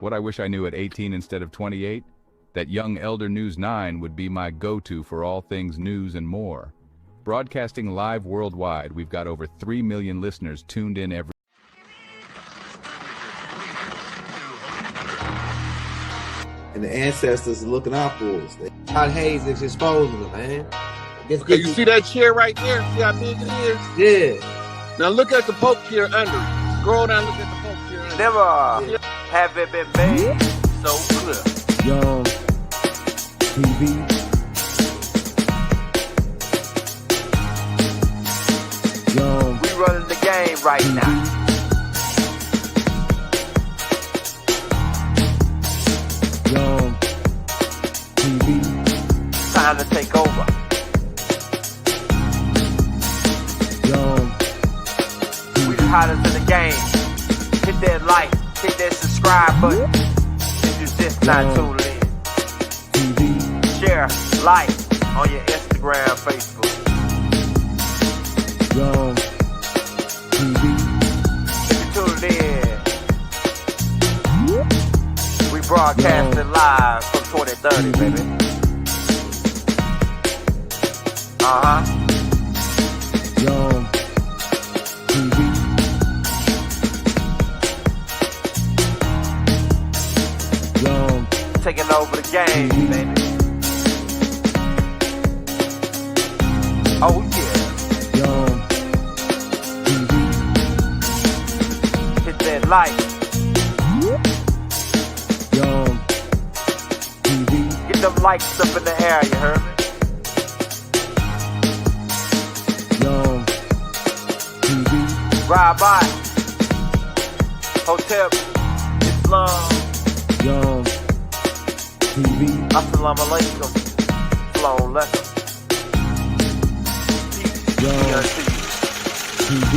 What I wish I knew at 18 instead of 28? That young Elder News 9 would be my go-to for all things news and more. Broadcasting live worldwide, we've got over 3 million listeners tuned in every... And the ancestors are looking out for us. God Hayes is exposing them, man. Okay, you see that chair right there? See how big it is? Yeah. Now look at the Pope chair under it. Scroll down, look at the Pope chair under it. Never have it been made so clear. Young TV. Young. We running the game right now. Young TV. Time to take over. Young We the hottest in the game. Hit that like, hit that subscribe button. If you just not tuned in. TV. Share, like on your Instagram, Facebook. Young TV. If you tuned in, we broadcasting live from 2030, baby. Young TV. Young Taking over the game, baby. Oh yeah. Young TV. Hit that like. Young TV. Get them likes up in the air, you heard me? Young TV. Ride by. Hotel Islam. Young TV. Assalamu alaikum. Flown lekker. Young TV.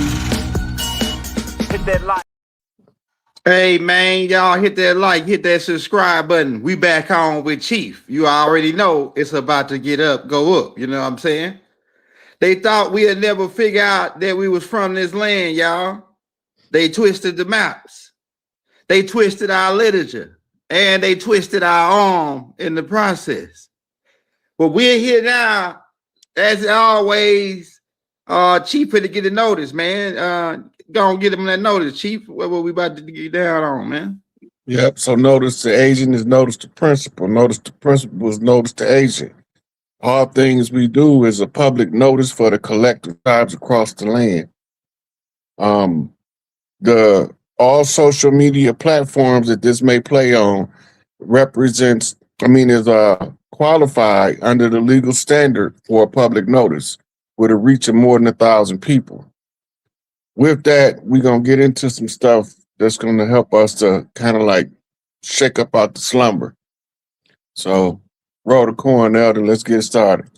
Hit that like. Hey, man, y'all hit that like, hit that subscribe button. We back on with Chief. You already know it's about to get up, go up. You know what I'm saying? They thought we'd never figure out that we was from this land, y'all. They twisted the maps. They twisted our literature. And they twisted our arm in the process. But we're here now, as always. Chief had to get a notice, man. Go and get him that notice, Chief. What we about to get down on, man? Yep, so notice the agent is notice the principal. Notice the principal is notice the agent. All things we do is a public notice for the collective tribes across the land. All social media platforms that this may play on is qualified under the legal standard for a public notice with a reach of more than 1,000 people. With that, we're going to get into some stuff that's going to help us to kind of like shake up out the slumber. So roll the coin, Elder. Let's get started.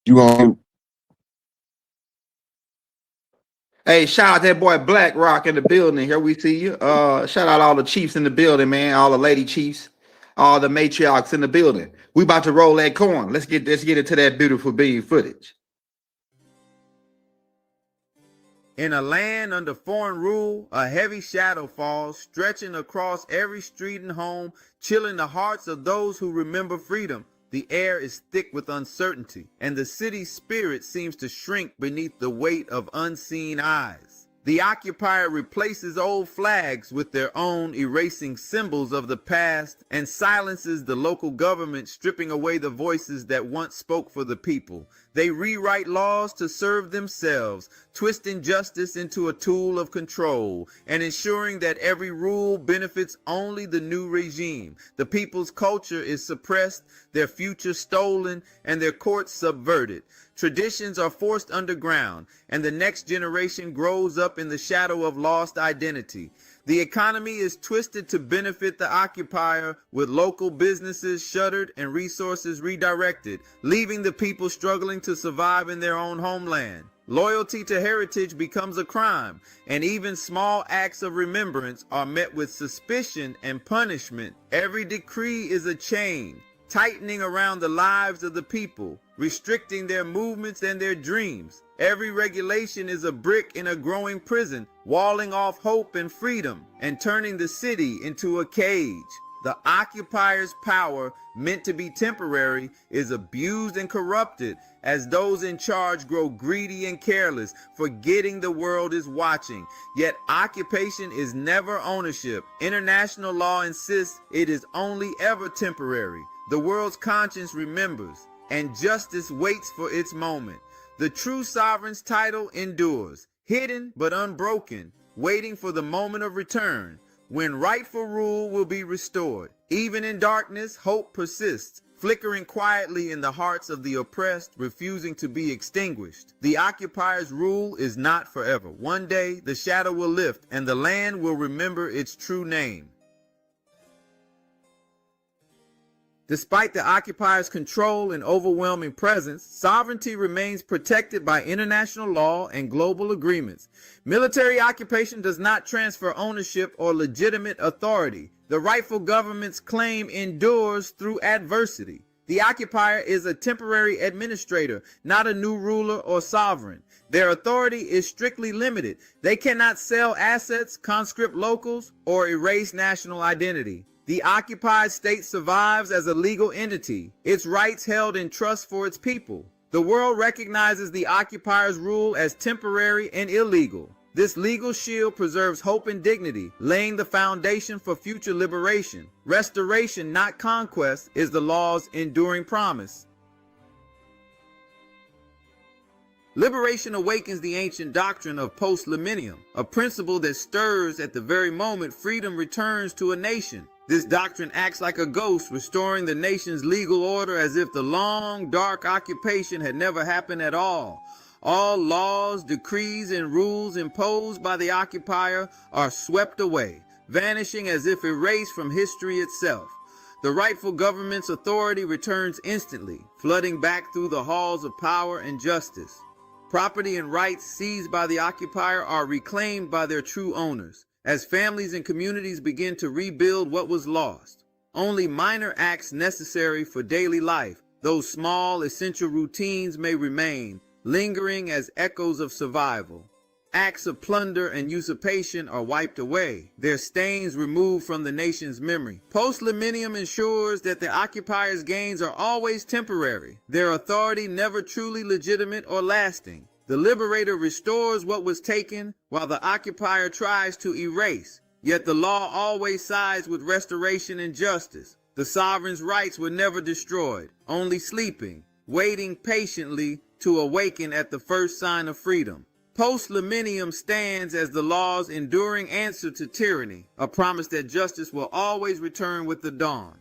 You on? Hey, shout out that boy Black Rock in the building. Here we see you. Shout out all the chiefs in the building, man. All the lady chiefs, all the matriarchs in the building. We about to roll that coin. Let's get into that beautiful being footage. In a land under foreign rule, a heavy shadow falls, stretching across every street and home, chilling the hearts of those who remember freedom. The air is thick with uncertainty, and the city's spirit seems to shrink beneath the weight of unseen eyes. The occupier replaces old flags with their own, erasing symbols of the past, and silences the local government, stripping away the voices that once spoke for the people. They rewrite laws to serve themselves, twisting justice into a tool of control, and ensuring that every rule benefits only the new regime. The people's culture is suppressed, their future stolen, and their courts subverted. Traditions are forced underground, and the next generation grows up in the shadow of lost identity. The economy is twisted to benefit the occupier, with local businesses shuttered and resources redirected, leaving the people struggling to survive in their own homeland. Loyalty to heritage becomes a crime, and even small acts of remembrance are met with suspicion and punishment. Every decree is a chain, tightening around the lives of the people, restricting their movements and their dreams. Every regulation is a brick in a growing prison, walling off hope and freedom and turning the city into a cage. The occupier's power, meant to be temporary, is abused and corrupted as those in charge grow greedy and careless, forgetting the world is watching. Yet occupation is never ownership. International law insists it is only ever temporary. The world's conscience remembers, and justice waits for its moment. The true sovereign's title endures, hidden but unbroken, waiting for the moment of return, when rightful rule will be restored. Even in darkness, hope persists, flickering quietly in the hearts of the oppressed, refusing to be extinguished. The occupier's rule is not forever. One day, the shadow will lift, and the land will remember its true name. Despite the occupier's control and overwhelming presence, sovereignty remains protected by international law and global agreements. Military occupation does not transfer ownership or legitimate authority. The rightful government's claim endures through adversity. The occupier is a temporary administrator, not a new ruler or sovereign. Their authority is strictly limited. They cannot sell assets, conscript locals, or erase national identity. The occupied state survives as a legal entity, its rights held in trust for its people. The world recognizes the occupier's rule as temporary and illegal. This legal shield preserves hope and dignity, laying the foundation for future liberation. Restoration, not conquest, is the law's enduring promise. Liberation awakens the ancient doctrine of postliminium, a principle that stirs at the very moment freedom returns to a nation. This doctrine acts like a ghost, restoring the nation's legal order as if the long, dark occupation had never happened at all. All laws, decrees, and rules imposed by the occupier are swept away, vanishing as if erased from history itself. The rightful government's authority returns instantly, flooding back through the halls of power and justice. Property and rights seized by the occupier are reclaimed by their true owners, as families and communities begin to rebuild what was lost. Only minor acts necessary for daily life, those small essential routines, may remain, lingering as echoes of survival. Acts of plunder and usurpation are wiped away, their stains removed from the nation's memory. Postliminium ensures that the occupier's gains are always temporary, their authority never truly legitimate or lasting. The liberator restores what was taken, while the occupier tries to erase. Yet the law always sides with restoration and justice. The sovereign's rights were never destroyed, only sleeping, waiting patiently to awaken at the first sign of freedom. Postliminium stands as the law's enduring answer to tyranny, a promise that justice will always return with the dawn.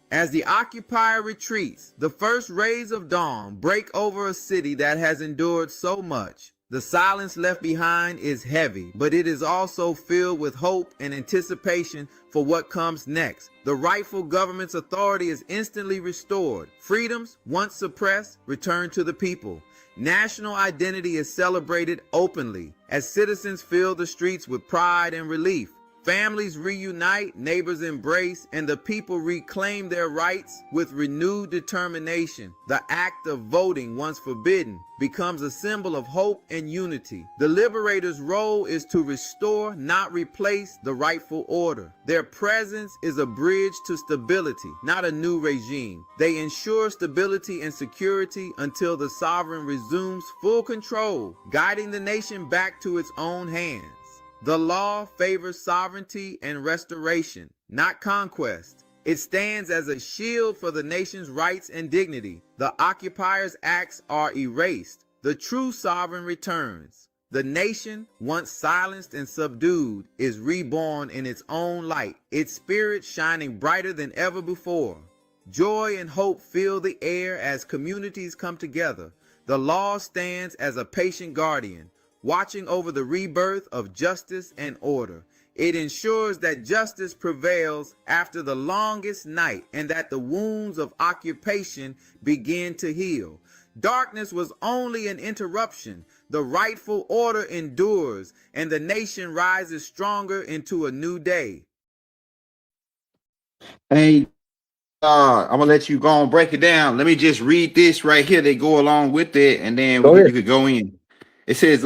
As the occupier retreats, the first rays of dawn break over a city that has endured so much. The silence left behind is heavy, but it is also filled with hope and anticipation for what comes next. The rightful government's authority is instantly restored. Freedoms, once suppressed, return to the people. National identity is celebrated openly as citizens fill the streets with pride and relief. Families reunite, neighbors embrace, and the people reclaim their rights with renewed determination. The act of voting, once forbidden, becomes a symbol of hope and unity. The liberator's role is to restore, not replace, the rightful order. Their presence is a bridge to stability, not a new regime. They ensure stability and security until the sovereign resumes full control, guiding the nation back to its own hands. The law favors sovereignty and restoration, not conquest. It stands as a shield for the nation's rights and dignity. The occupier's acts are erased. The true sovereign returns. The nation, once silenced and subdued, is reborn in its own light, its spirit shining brighter than ever before. Joy and hope fill the air as communities come together. The law stands as a patient guardian, watching over the rebirth of justice and order. It ensures that justice prevails after the longest night and that the wounds of occupation begin to heal. Darkness was only an interruption. The rightful order endures, and the nation rises stronger into a new day. Hey, I'm gonna let you go and break it down. Let me just read this right here. They go along with it, and then Go you ahead. could go in. It says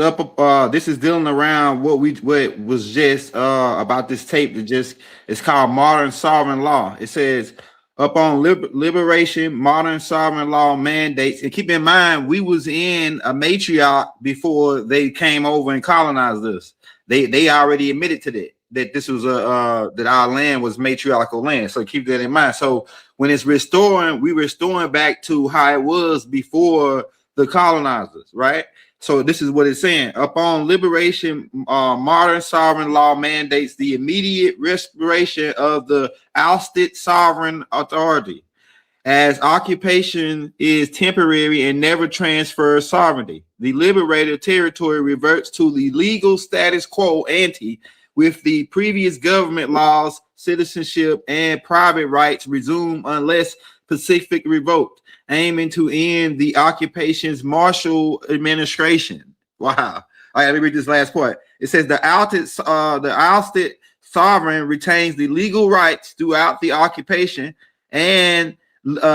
this is dealing around what was just about this tape that just it's called modern sovereign law. It says upon liberation, modern sovereign law mandates, and keep in mind we was in a matriarch before they came over and colonized us. They already admitted to that this was that our land was matriarchal land. So keep that in mind. So when it's restoring, we restoring back to how it was before the colonizers, right? So this is what it's saying. Upon liberation, modern sovereign law mandates the immediate restoration of the ousted sovereign authority, as occupation is temporary and never transfers sovereignty. The liberated territory reverts to the legal status quo ante with the previous government laws, citizenship, and private rights resume unless specific revoked, aiming to end the occupation's martial administration. Wow. All right, let me read this last part. It says the ousted sovereign retains the legal rights throughout the occupation, and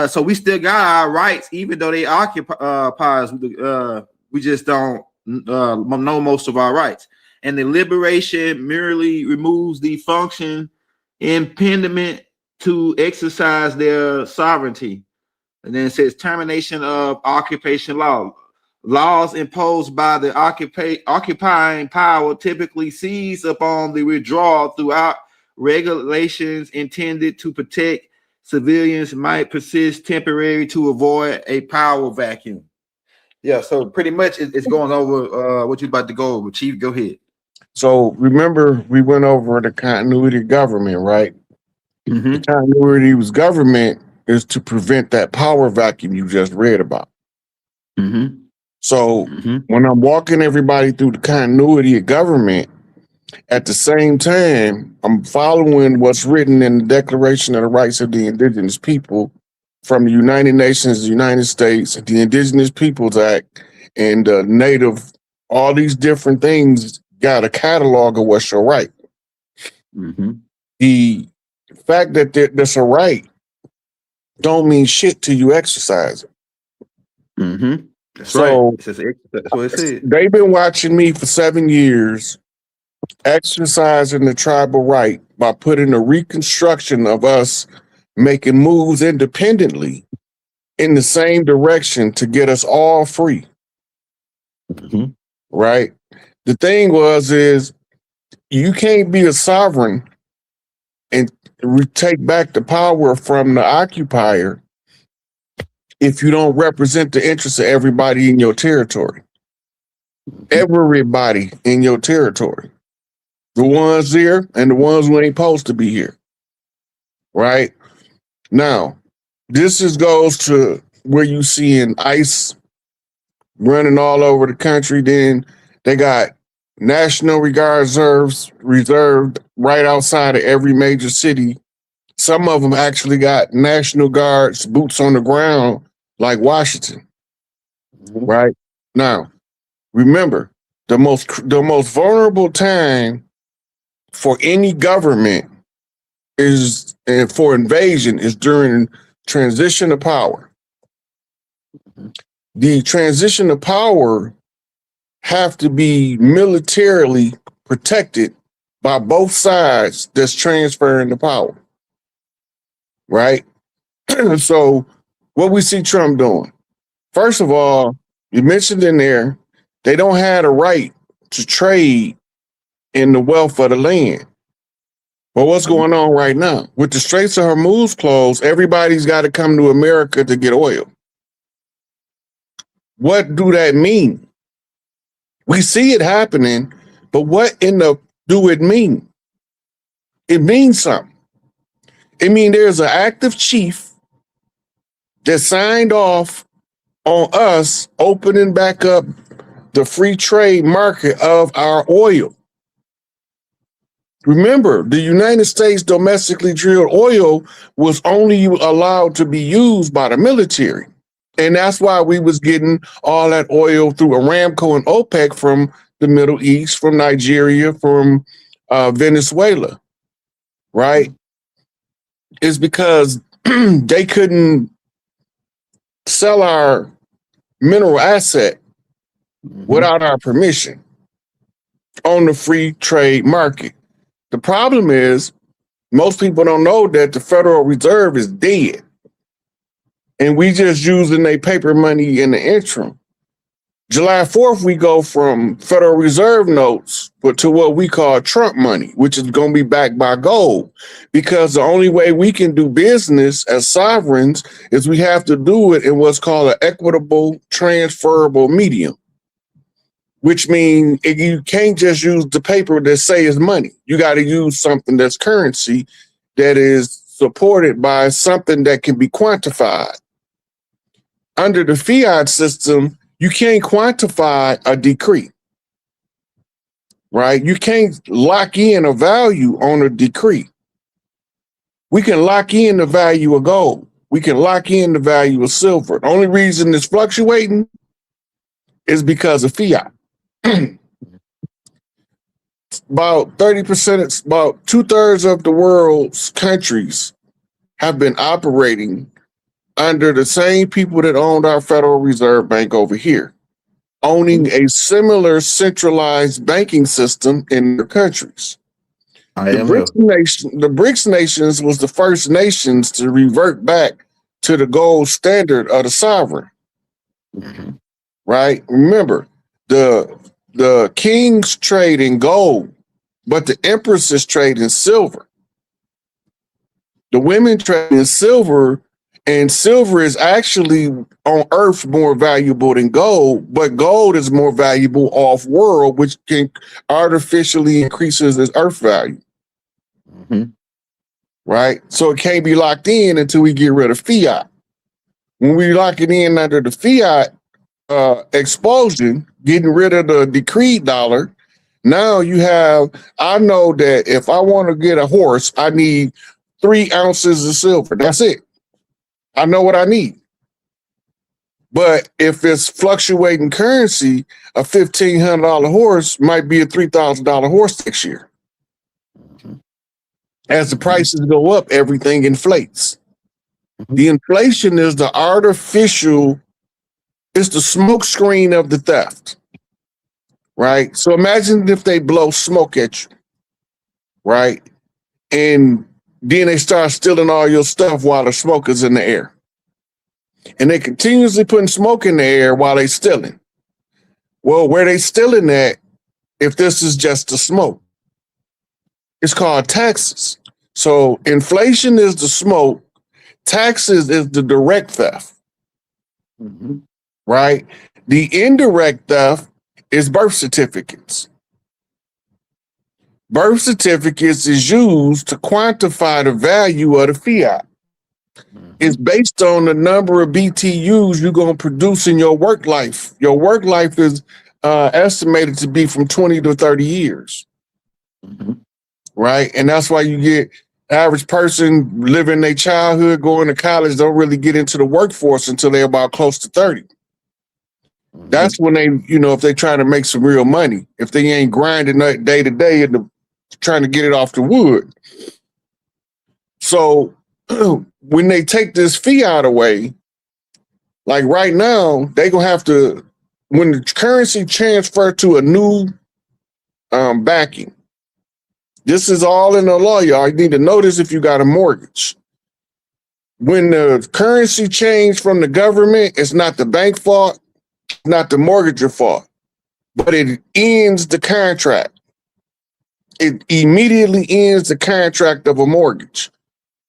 so we still got our rights, even though they occupy us. We just don't know most of our rights. And the liberation merely removes the function impediment to exercise their sovereignty. And then it says termination of occupation law. Laws imposed by the occupying power typically seize upon the withdrawal throughout regulations intended to protect civilians might persist temporarily to avoid a power vacuum. Yeah, so pretty much it's going over what you're about to go over. Chief, go ahead. So remember, we went over the continuity of government, right? Mm-hmm. The continuity of government is to prevent that power vacuum you just read about. Mm-hmm. So when I'm walking everybody through the continuity of government, at the same time, I'm following what's written in the Declaration of the Rights of the Indigenous People from the United Nations, the United States, the Indigenous Peoples Act, and the Native, all these different things got a catalog of what's your right. Mm-hmm. The fact that there's a right don't mean shit till you exercise it. Mm-hmm. That's So, right. That's what it said. They've been watching me for 7 years exercising the tribal right by putting a reconstruction of us making moves independently in the same direction to get us all free. Mm-hmm. Right? The thing is you can't be a sovereign and take back the power from the occupier if you don't represent the interests of everybody in your territory. Everybody in your territory. The ones here and the ones who ain't supposed to be here. Right? Now, this goes to where you see in ICE running all over the country. Then they got National reserved right outside of every major city. Some of them actually got National Guards, boots on the ground, like Washington. Right? Now, remember, the most vulnerable time for any government for invasion is during transition of power. The transition of power have to be militarily protected by both sides that's transferring the power. Right? So what we see Trump doing, first of all, you mentioned in there, they don't have a right to trade in the wealth of the land. But what's going on right now? With the Straits of Hormuz closed, everybody's got to come to America to get oil. What do that mean? We see it happening, but what in the do it mean? It means something. It means there's an active chief that signed off on us opening back up the free trade market of our oil. Remember, the United States domestically drilled oil was only allowed to be used by the military. And that's why we was getting all that oil through Aramco and OPEC from the Middle East, from Nigeria, from Venezuela, right? It's because they couldn't sell our mineral asset without our permission on the free trade market. The problem is most people don't know that the Federal Reserve is dead. And we just using their paper money in the interim. July 4th, we go from Federal Reserve notes to what we call Trump money, which is going to be backed by gold. Because the only way we can do business as sovereigns is we have to do it in what's called an equitable transferable medium, which means you can't just use the paper that say is money. You got to use something that's currency that is supported by something that can be quantified. Under the fiat system, you can't quantify a decree, right? You can't lock in a value on a decree. We can lock in the value of gold. We can lock in the value of silver. The only reason it's fluctuating is because of fiat. About 30%, about 2/3 of the world's countries have been operating under the same people that owned our Federal Reserve Bank over here, owning a similar centralized banking system in their countries. The BRICS nations was the first nations to revert back to the gold standard of the sovereign. Right? Remember, the kings trade in gold, but the empresses trade in silver. The women trade in silver, and silver is actually on Earth more valuable than gold, but gold is more valuable off world, which can artificially increases its Earth value. Right? So it can't be locked in until we get rid of fiat. When we lock it in under the fiat explosion, getting rid of the decreed dollar, now you have, I know that if I want to get a horse, I need 3 ounces of silver. That's it. I know what I need. But if it's fluctuating currency, a $1,500 horse might be a $3,000 horse next year. As the prices go up, everything inflates. The inflation is the artificial, it's the smoke screen of the theft, right? So imagine if they blow smoke at you, right? And then they start stealing all your stuff while the smoke is in the air. And they continuously putting smoke in the air while they stealing. Well, where they stealing at, if this is just the smoke? It's called taxes. So inflation is the smoke. Taxes is the direct theft, right? The indirect theft is birth certificates. Birth certificates is used to quantify the value of the fiat. It's based on the number of BTUs you're going to produce in your work life. Your work life is estimated to be from 20 to 30 years, right? And that's why you get average person living their childhood, going to college, don't really get into the workforce until they're about close to 30. That's when they, if they try to make some real money, if they ain't grinding day to day and trying to get it off the wood. So when they take this fiat away, like right now, they gonna have to, when the currency transfer to a new backing, this is all in the law, y'all. You need to know this if you got a mortgage. When the currency changed from the government, it's not the bank fault, not the mortgager fault, but it ends the contract. It immediately ends the contract of a mortgage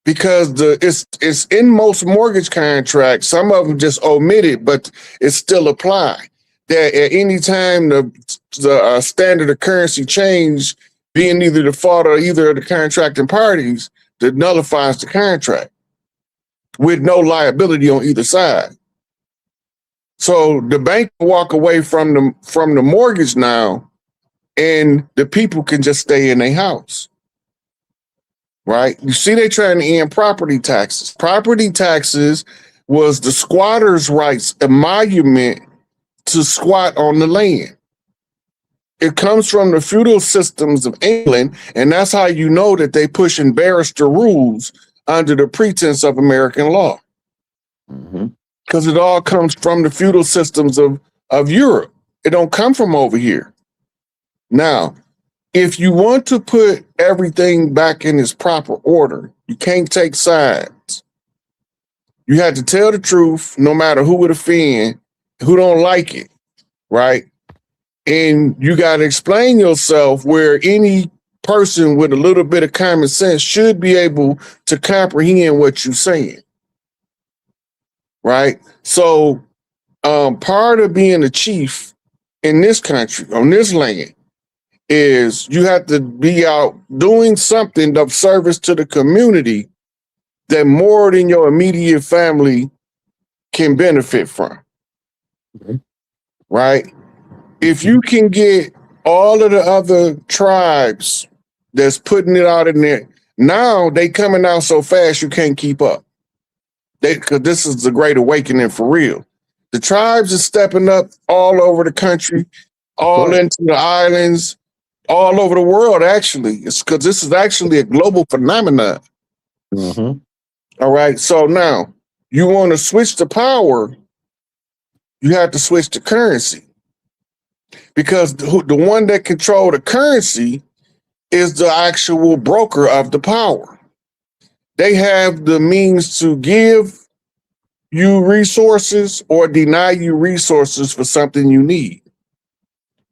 because it's in most mortgage contracts. Some of them just omit it, but it still apply. That at any time the standard of currency change, being either the fault of either of the contracting parties, that nullifies the contract with no liability on either side. So the bank can walk away from the mortgage now, and the people can just stay in their house, right? You see, they're trying to end property taxes. Property taxes was the squatter's rights emolument to squat on the land. It comes from the feudal systems of England, and that's how you know that they pushing barrister rules under the pretense of American law. Because it all comes from the feudal systems of Europe. It don't come from over here. Now, if you want to put everything back in its proper order, you can't take sides. You have to tell the truth, no matter who would offend, who don't like it, right? And you got to explain yourself where any person with a little bit of common sense should be able to comprehend what you're saying, right? So part of being a chief in this country, on this land, is you have to be out doing something of service to the community that more than your immediate family can benefit from, right? If you can get all of the other tribes that's putting it out in there, now they coming out so fast you can't keep up. Because this is the Great Awakening for real. The tribes are stepping up all over the country, all into the islands, all over the world, actually. It's because this is actually a global phenomenon. All right. So now you want to switch to power, you have to switch to currency. Because the one that controls the currency is the actual broker of the power. They have the means to give you resources or deny you resources for something you need.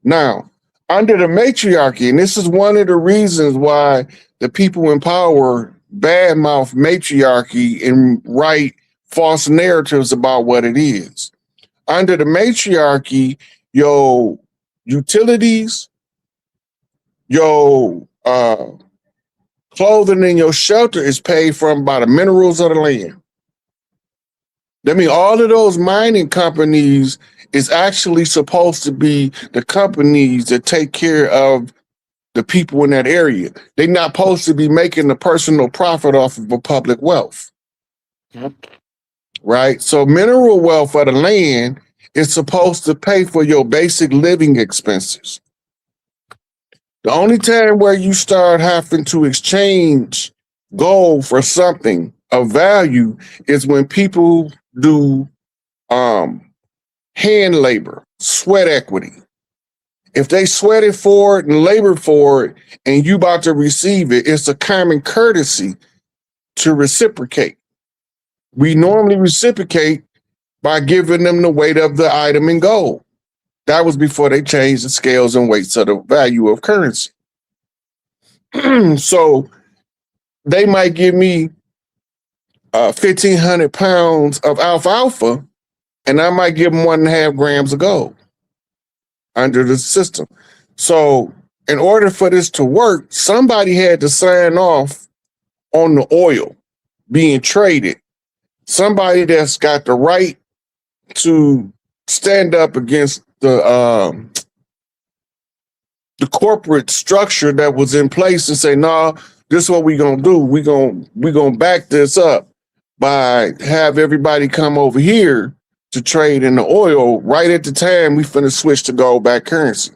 Now, under the matriarchy, and this is one of the reasons why the people in power badmouth matriarchy and write false narratives about what it is. Under the matriarchy, your utilities, your clothing and your shelter is paid from by the minerals of the land. That means all of those mining companies is actually supposed to be the companies that take care of the people in that area. They're not supposed to be making the personal profit off of a public wealth. Right? So mineral wealth of the land is supposed to pay for your basic living expenses. The only time where you start having to exchange gold for something of value is when people do hand labor, sweat equity. If they sweated for it and labored for it and you about to receive it, it's a common courtesy to reciprocate. We normally reciprocate by giving them the weight of the item in gold. That was before they changed the scales and weights of the value of currency. So they might give me 1,500 pounds of alfalfa, and I might give them 1.5 grams of gold under the system. So in order for this to work, somebody had to sign off on the oil being traded. Somebody that's got the right to stand up against the corporate structure that was in place and say, "No, this is what we're gonna do. We're gonna back this up by have everybody come over here to trade in the oil right at the time we finna switch to gold-backed currency."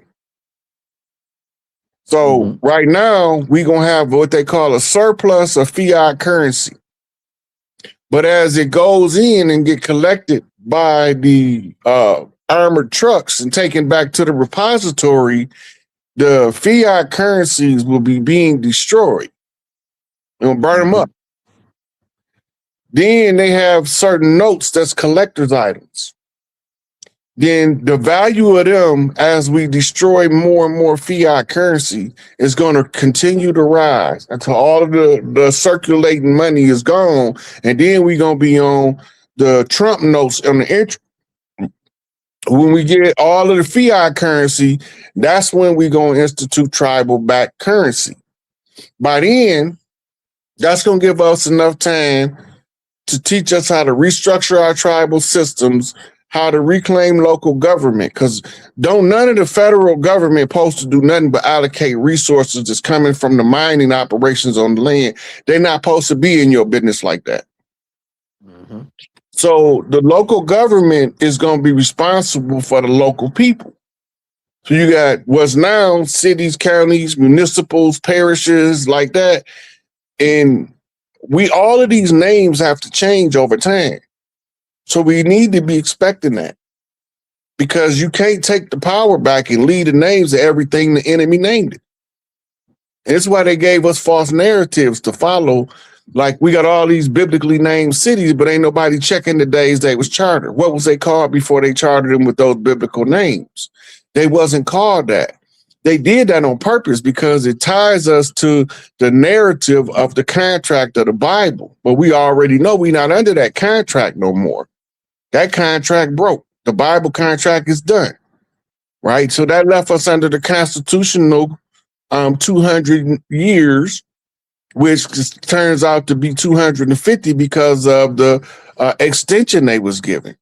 So right now we gonna have what they call a surplus of fiat currency. But as it goes in and get collected by the armored trucks and taken back to the repository, the fiat currencies will be being destroyed. They'll burn them up. Then they have certain notes that's collector's items. Then the value of them, as we destroy more and more fiat currency, is going to continue to rise until all of the circulating money is gone. And then we're going to be on the Trump notes on the interest. When we get all of the fiat currency, that's when we're going to institute tribal-backed currency. By then, that's going to give us enough time to teach us how to restructure our tribal systems, how to reclaim local government, because none of the federal government supposed to do nothing but allocate resources that's coming from the mining operations on the land. They're not supposed to be in your business like that. So the local government is going to be responsible for the local people. So you got what's now cities, counties, municipals, parishes like that. And all of these names have to change over time. So we need to be expecting that, because you can't take the power back and lead the names of everything the enemy named it. And it's why they gave us false narratives to follow. Like, we got all these biblically named cities, but ain't nobody checking the days they was chartered. What was they called before they chartered them with those biblical names? They wasn't called that. They did that on purpose because it ties us to the narrative of the contract of the Bible. But we already know we're not under that contract no more. That contract broke. The Bible contract is done, right? So that left us under the constitutional 200 years, which just turns out to be 250 because of the extension they was given.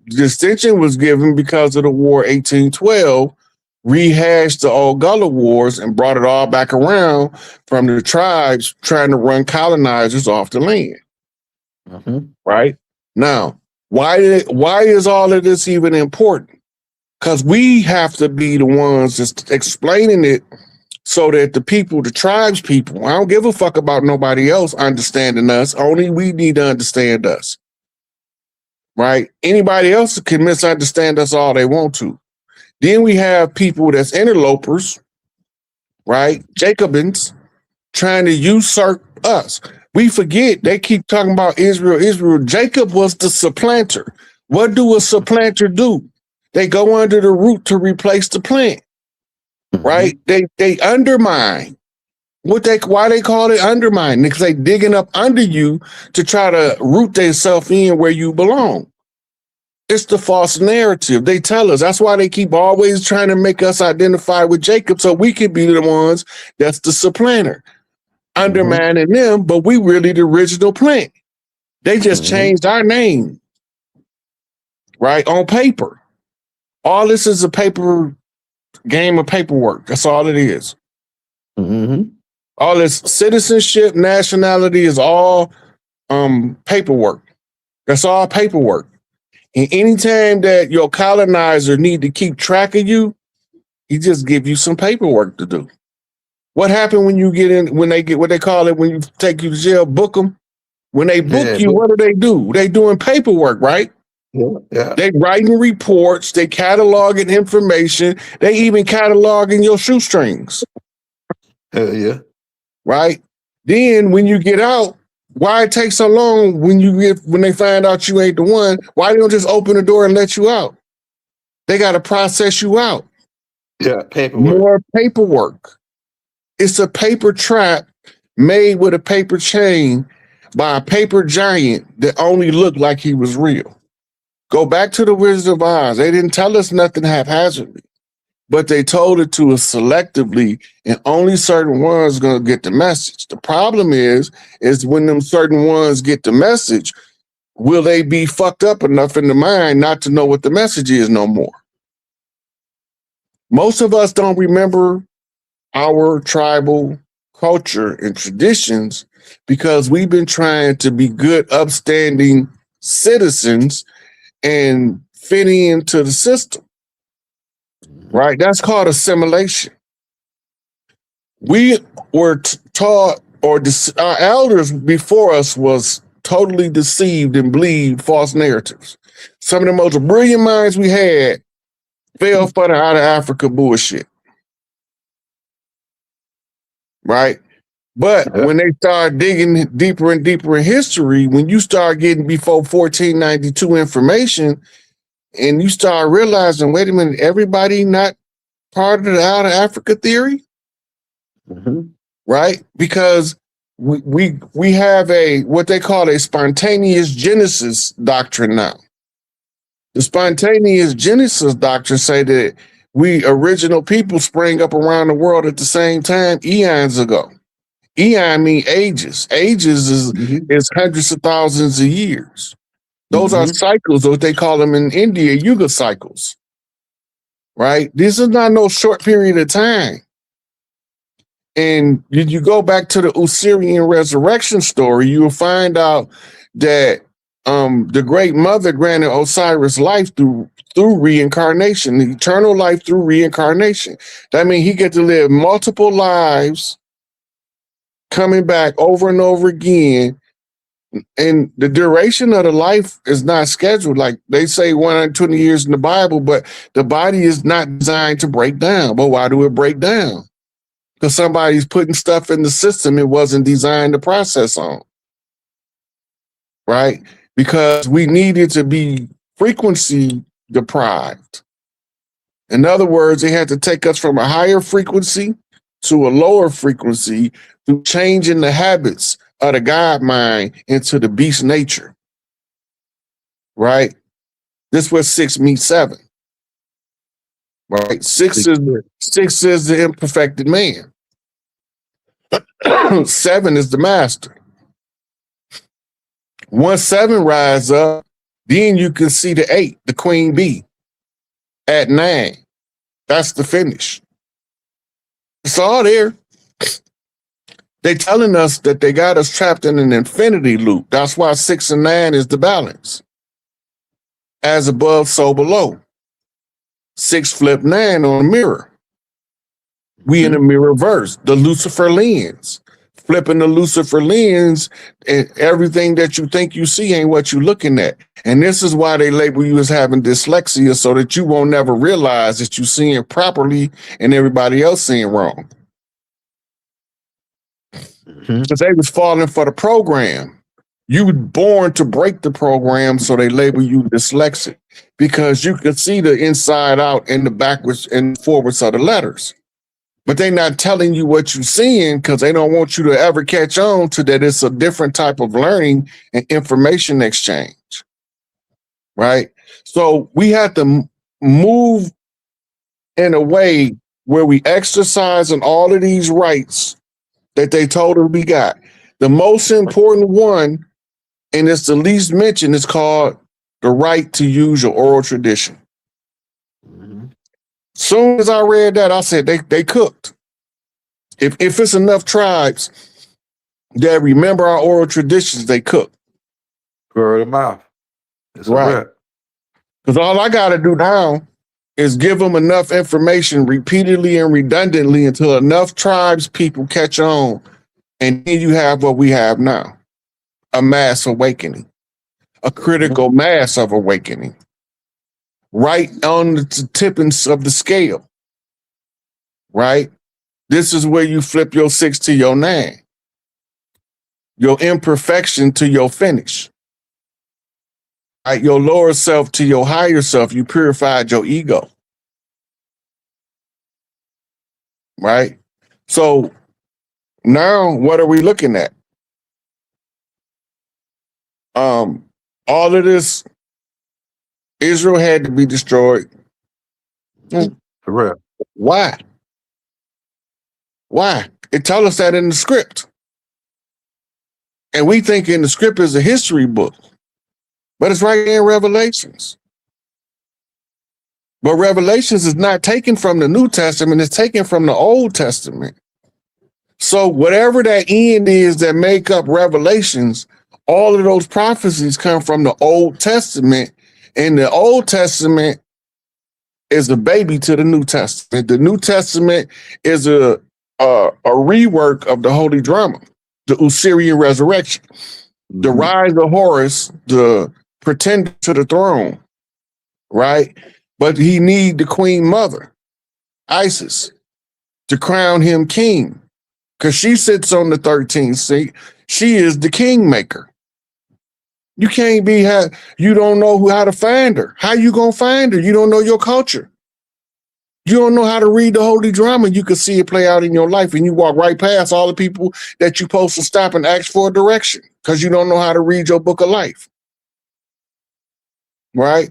The extension was given because of the War 1812, rehashed the old Gullah Wars and brought it all back around from the tribes trying to run colonizers off the land. Right? Now, why is all of this even important? Because we have to be the ones just explaining it so that the people, the tribes people, I don't give a fuck about nobody else understanding us. Only we need to understand us. Right? Anybody else can misunderstand us all they want to. Then we have people that's interlopers, right? Jacobins trying to usurp us. We forget, they keep talking about Israel. Jacob was the supplanter. What do a supplanter do? They go under the root to replace the plant, right? They undermine. Why they call it undermine? Because they digging up under you to try to root themselves in where you belong. It's the false narrative. They tell us. That's why they keep always trying to make us identify with Jacob so we can be the ones that's the supplanter, undermining them, but we really the original plant. They just changed our name, right, on paper. All this is a paper game of paperwork. That's all it is. All this citizenship, nationality is all paperwork. That's all paperwork. And anytime that your colonizer need to keep track of you, he just give you some paperwork to do. What happened when you get in, when they get what they call it, when you take you to jail, book them? When they book you, what do? They doing paperwork, right? Yeah. They writing reports, they cataloging information, they even cataloging your shoestrings. Yeah. Right? Then when you get out, why it takes so long when they find out you ain't the one? Why they don't just open the door and let you out? They got to process you out. Yeah, paperwork. More paperwork. It's a paper trap made with a paper chain by a paper giant that only looked like he was real. Go back to the Wizard of Oz. They didn't tell us nothing haphazardly, but they told it to us selectively, and only certain ones going to get the message. The problem is when them certain ones get the message, will they be fucked up enough in the mind not to know what the message is no more? Most of us don't remember our tribal culture and traditions because we've been trying to be good, upstanding citizens and fitting into the system. Right? That's called assimilation. We were taught, or our elders before us was totally deceived and believed false narratives. Some of the most brilliant minds we had fell for the out of Africa bullshit. Right? But when they start digging deeper and deeper in history, when you start getting before 1492 information, and you start realizing, wait a minute, everybody not part of the out of Africa theory, right? Because we have what they call a spontaneous genesis doctrine now. The spontaneous genesis doctrine say that we original people sprang up around the world at the same time eons ago. Eon mean ages. Ages is hundreds of thousands of years. Those are cycles, or what they call them in India, yuga cycles, right? This is not no short period of time. And if you go back to the Usurian resurrection story, you will find out that the Great Mother granted Osiris life through reincarnation, the eternal life through reincarnation. That means he get to live multiple lives coming back over and over again. And the duration of the life is not scheduled. Like they say 120 years in the Bible, but the body is not designed to break down. But why do it break down? Because somebody's putting stuff in the system it wasn't designed to process on. Right? Because we needed to be frequency deprived. In other words, they had to take us from a higher frequency to a lower frequency through changing the habits of the God mind into the beast nature. Right? This was 6 meets 7. Right? Six is the imperfected man. 7 is the master. Once 7 rise up, then you can see the 8, the queen bee. At 9, that's the finish. It's all there. They telling us that they got us trapped in an infinity loop. That's why 6 and 9 is the balance. As above, so below. 6 flip 9 on a mirror. We in a mirror verse, the Lucifer lens. Flipping the Lucifer lens, and everything that you think you see ain't what you're looking at. And this is why they label you as having dyslexia, so that you won't never realize that you're seeing properly and everybody else seeing wrong. Because they was falling for the program. You were born to break the program, so they label you dyslexic, because you can see the inside out and the backwards and forwards of the letters. But they're not telling you what you're seeing because they don't want you to ever catch on to that it's a different type of learning and information exchange, right? So we have to move in a way where we exercise on all of these rights that they told us we got. The most important one, and it's the least mentioned, is called the right to use your oral tradition. Soon as I read that, I said they cooked. If it's enough tribes that remember our oral traditions, they cook. Word of mouth. It's right. Because all I got to do now is give them enough information repeatedly and redundantly until enough tribes people catch on, and then you have what we have now: a mass awakening, a critical mass of awakening. Right on the tippings of the scale, right? This is where you flip your 6 to your 9, your imperfection to your finish, right? Your lower self to your higher self. You purified your ego, right? So now what are we looking at? All of this, Israel had to be destroyed. For real. Why? Why? It tells us that in the script. And we think in the script is a history book, but it's right in Revelations. But Revelations is not taken from the New Testament, it's taken from the Old Testament. So whatever that end is that make up Revelations, all of those prophecies come from the Old Testament. And the Old Testament is a baby to the New Testament. The New Testament is a rework of the Holy Drama, the Usufructuary resurrection, the rise of Horus, the pretender to the throne, right? But he need the queen mother, Isis, to crown him king, because she sits on the 13th seat. She is the kingmaker. You can't be, you don't know how to find her. How you gonna find her? You don't know your culture. You don't know how to read the Holy Drama. You can see it play out in your life, and you walk right past all the people that you're supposed to stop and ask for a direction because you don't know how to read your book of life. Right?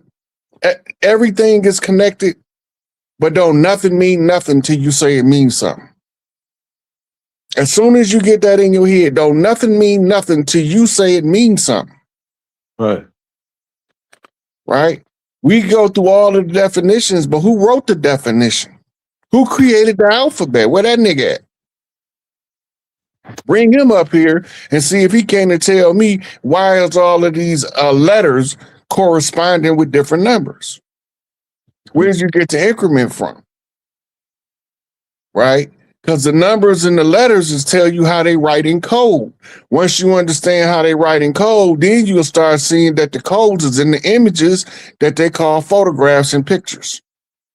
Everything is connected, but don't nothing mean nothing till you say it means something. As soon as you get that in your head, don't nothing mean nothing till you say it means something. Right. Right? We go through all of the definitions, but who wrote the definition? Who created the alphabet? Where that nigga at? Bring him up here and see if he can tell me why is all of these letters corresponding with different numbers. Where did you get the increment from? Right? Because the numbers and the letters just tell you how they write in code. Once you understand how they write in code, then you'll start seeing that the codes is in the images that they call photographs and pictures,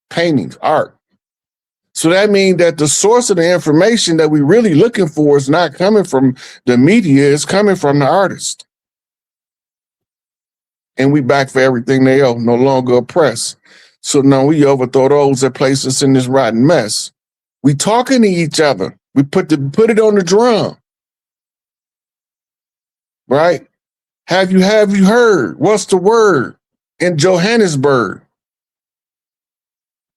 paintings, art. So that means that the source of the information that we're really looking for is not coming from the media, it's coming from the artist. And we back for everything they owe, no longer oppressed. So now we overthrow those that place us in this rotten mess. We talking to each other. We put it on the drum. Right? Have you heard? What's the word in Johannesburg?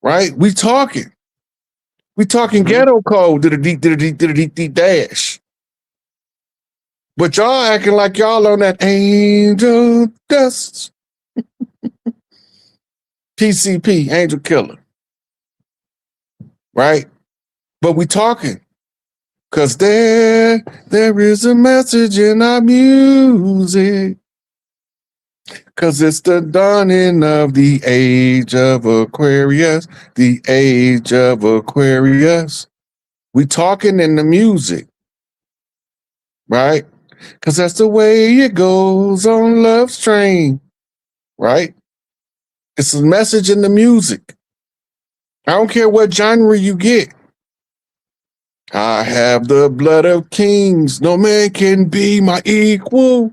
Right? We talking ghetto code to the deep dash. But y'all acting like y'all on that angel dust. PCP, angel killer. Right? But we talking. Cause there is a message in our music. Cause it's the dawning of the age of Aquarius. The age of Aquarius. We talking in the music. Right? Cause that's the way it goes on Love's Train. Right? It's a message in the music. I don't care what genre you get. I have the blood of kings. No man can be my equal.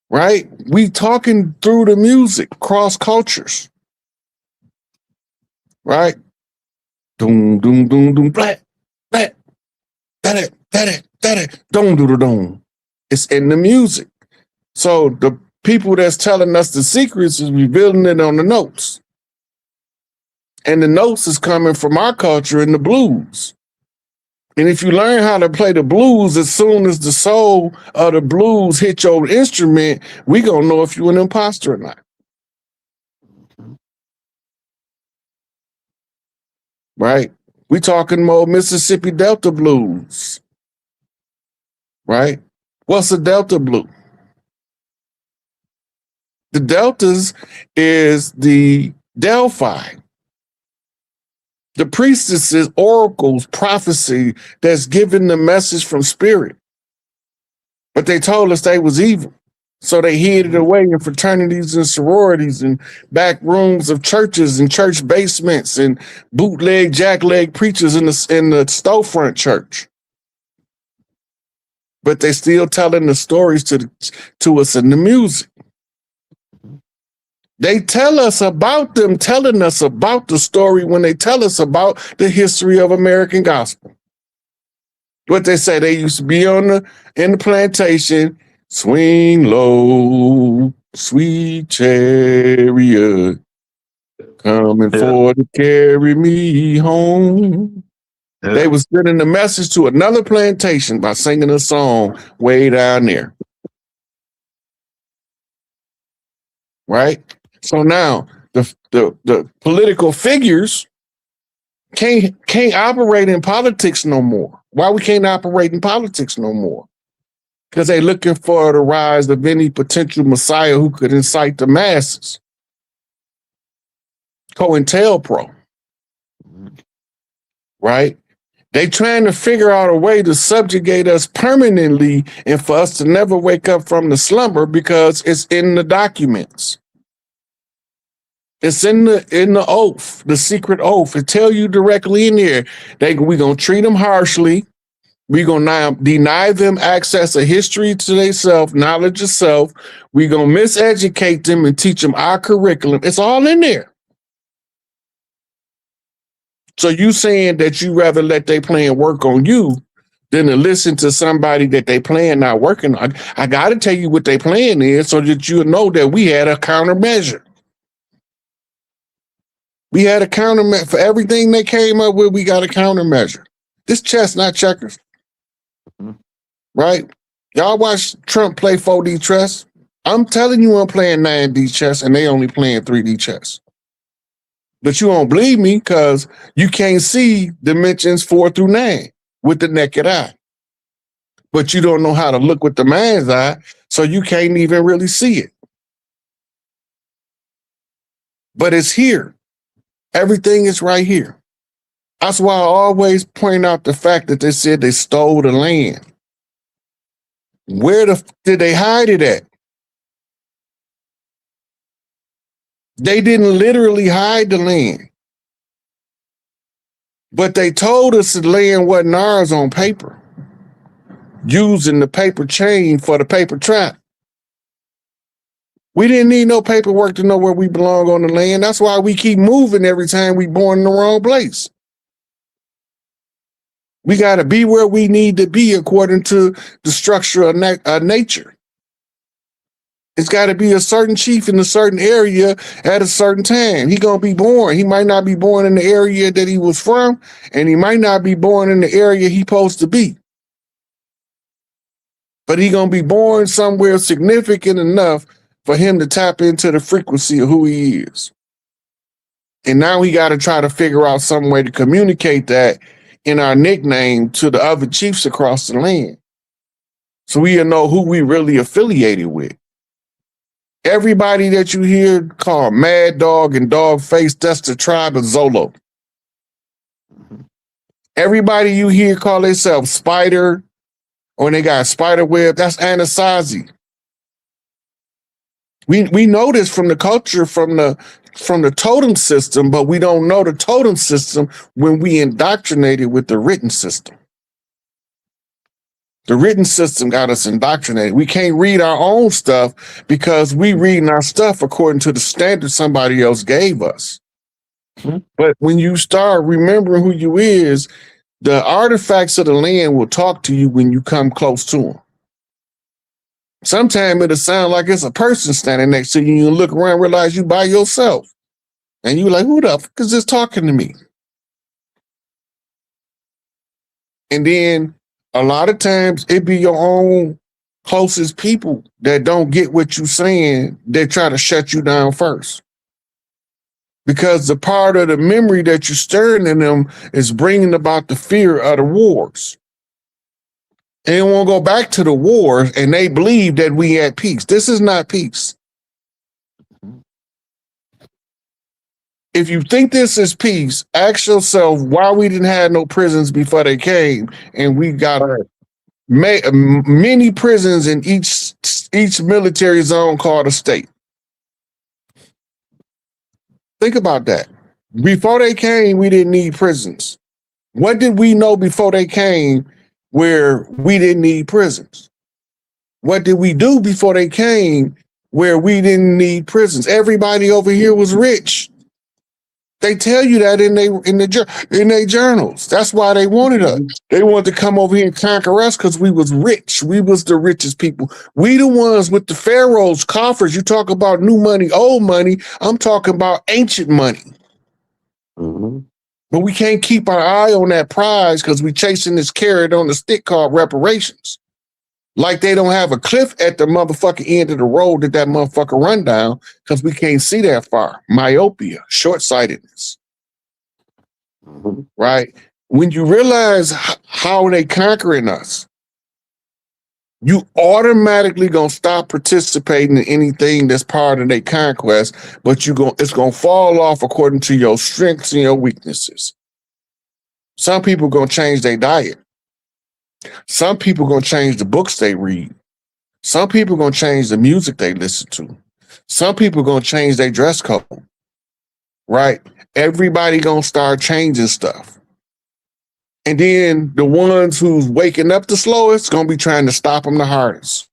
Right? We talking through the music, cross cultures. Right? Doom, doom, doom, doom, blat, blat, that it, doom, doom, doom. It's in the music. So the people that's telling us the secrets is revealing it on the notes. And the notes is coming from our culture in the blues. And if you learn how to play the blues, as soon as the soul of the blues hit your instrument, we gonna know if you're an imposter or not. Right? We talking more Mississippi Delta blues. Right? What's a Delta blue? The Deltas is the Delphi. The priestesses, oracles, prophecy that's given the message from spirit. But they told us they was evil. So they hid it away in fraternities and sororities and back rooms of churches and church basements and bootleg, jackleg preachers in the storefront church. But they still telling the stories to us in the music. They tell us about them telling us about the story when they tell us about the history of American gospel. What they say, they used to be in the plantation, swing low, sweet chariot, coming for to carry me home. Yeah. They was sending a message to another plantation by singing a song way down there. Right? So now the political figures can't operate in politics no more. Why we can't operate in politics no more? Because they're looking for the rise of any potential messiah who could incite the masses. COINTELPRO. Right? They trying to figure out a way to subjugate us permanently and for us to never wake up from the slumber because it's in the documents. It's in the oath, the secret oath. It tell you directly in here, we gonna treat them harshly. We gonna deny them access to history to themselves, knowledge of self. We gonna miseducate them and teach them our curriculum. It's all in there. So you saying that you rather let they plan work on you than to listen to somebody that they plan not working on. I gotta tell you what they plan is so that you know that we had a countermeasure. We had a countermeasure for everything they came up with. We got a countermeasure. This chess, not checkers. Mm-hmm. Right? Y'all watch Trump play 4D chess. I'm telling you, I'm playing 9D chess and they only playing 3D chess. But you won't believe me because you can't see dimensions 4 through 9 with the naked eye. But you don't know how to look with the mind's eye, so you can't even really see it. But it's here. Everything is right here. That's why I always point out the fact that they said they stole the land. Where did they hide it at? They didn't literally hide the land, but they told us the land wasn't ours on paper, using the paper chain for the paper trap. We didn't need no paperwork to know where we belong on the land. That's why we keep moving every time we born in the wrong place. We got to be where we need to be according to the structure of nature. It's got to be a certain chief in a certain area at a certain time. He gonna be born. He might not be born in the area that he was from, and he might not be born in the area he supposed to be. But he gonna be born somewhere significant enough for him to tap into the frequency of who he is. And now we got to try to figure out some way to communicate that in our nickname to the other chiefs across the land, so we know who we really affiliated with. Everybody that you hear called Mad Dog and Dog Face, that's the tribe of Zolo. Everybody you hear call themselves Spider, or they got Spider Web, that's Anasazi. We know this from the culture, from the totem system, but we don't know the totem system when we indoctrinated with the written system. The written system got us indoctrinated. We can't read our own stuff because we reading our stuff according to the standard somebody else gave us. Mm-hmm. But when you start remembering who you is, the artifacts of the land will talk to you when you come close to them. Sometimes it'll sound like it's a person standing next to you, and you look around and realize you by yourself. And you're like, who the fuck is this talking to me? And then a lot of times it be your own closest people that don't get what you're saying. They try to shut you down first. Because the part of the memory that you're stirring in them is bringing about the fear of the wars. And they won't go back to the wars, and they believe that we at peace. This is not peace. If you think this is peace, ask yourself why we didn't have no prisons before they came, and we got many prisons in each military zone called a state. Think about that. Before they came, we didn't need prisons. What did we know before they came where we didn't need prisons? What did we do before they came where we didn't need prisons? Everybody over here was rich. They tell you that in their journals. That's why they wanted us. They wanted to come over here and conquer us because we was rich. We was the richest people. We the ones with the pharaohs' coffers. You talk about new money, old money. I'm talking about ancient money. Mm-hmm. But we can't keep our eye on that prize because we chasing this carrot on the stick called reparations. Like they don't have a cliff at the motherfucking end of the road that motherfucker run down because we can't see that far. Myopia, short-sightedness. Mm-hmm. Right? When you realize how they conquering us, you automatically gonna stop participating in anything that's part of their conquest, but it's gonna fall off according to your strengths and your weaknesses. Some people gonna change their diet. Some people gonna change the books they read. Some people gonna change the music they listen to. Some people gonna change their dress code. Right? Everybody gonna start changing stuff. And then the ones who's waking up the slowest gonna be trying to stop them the hardest.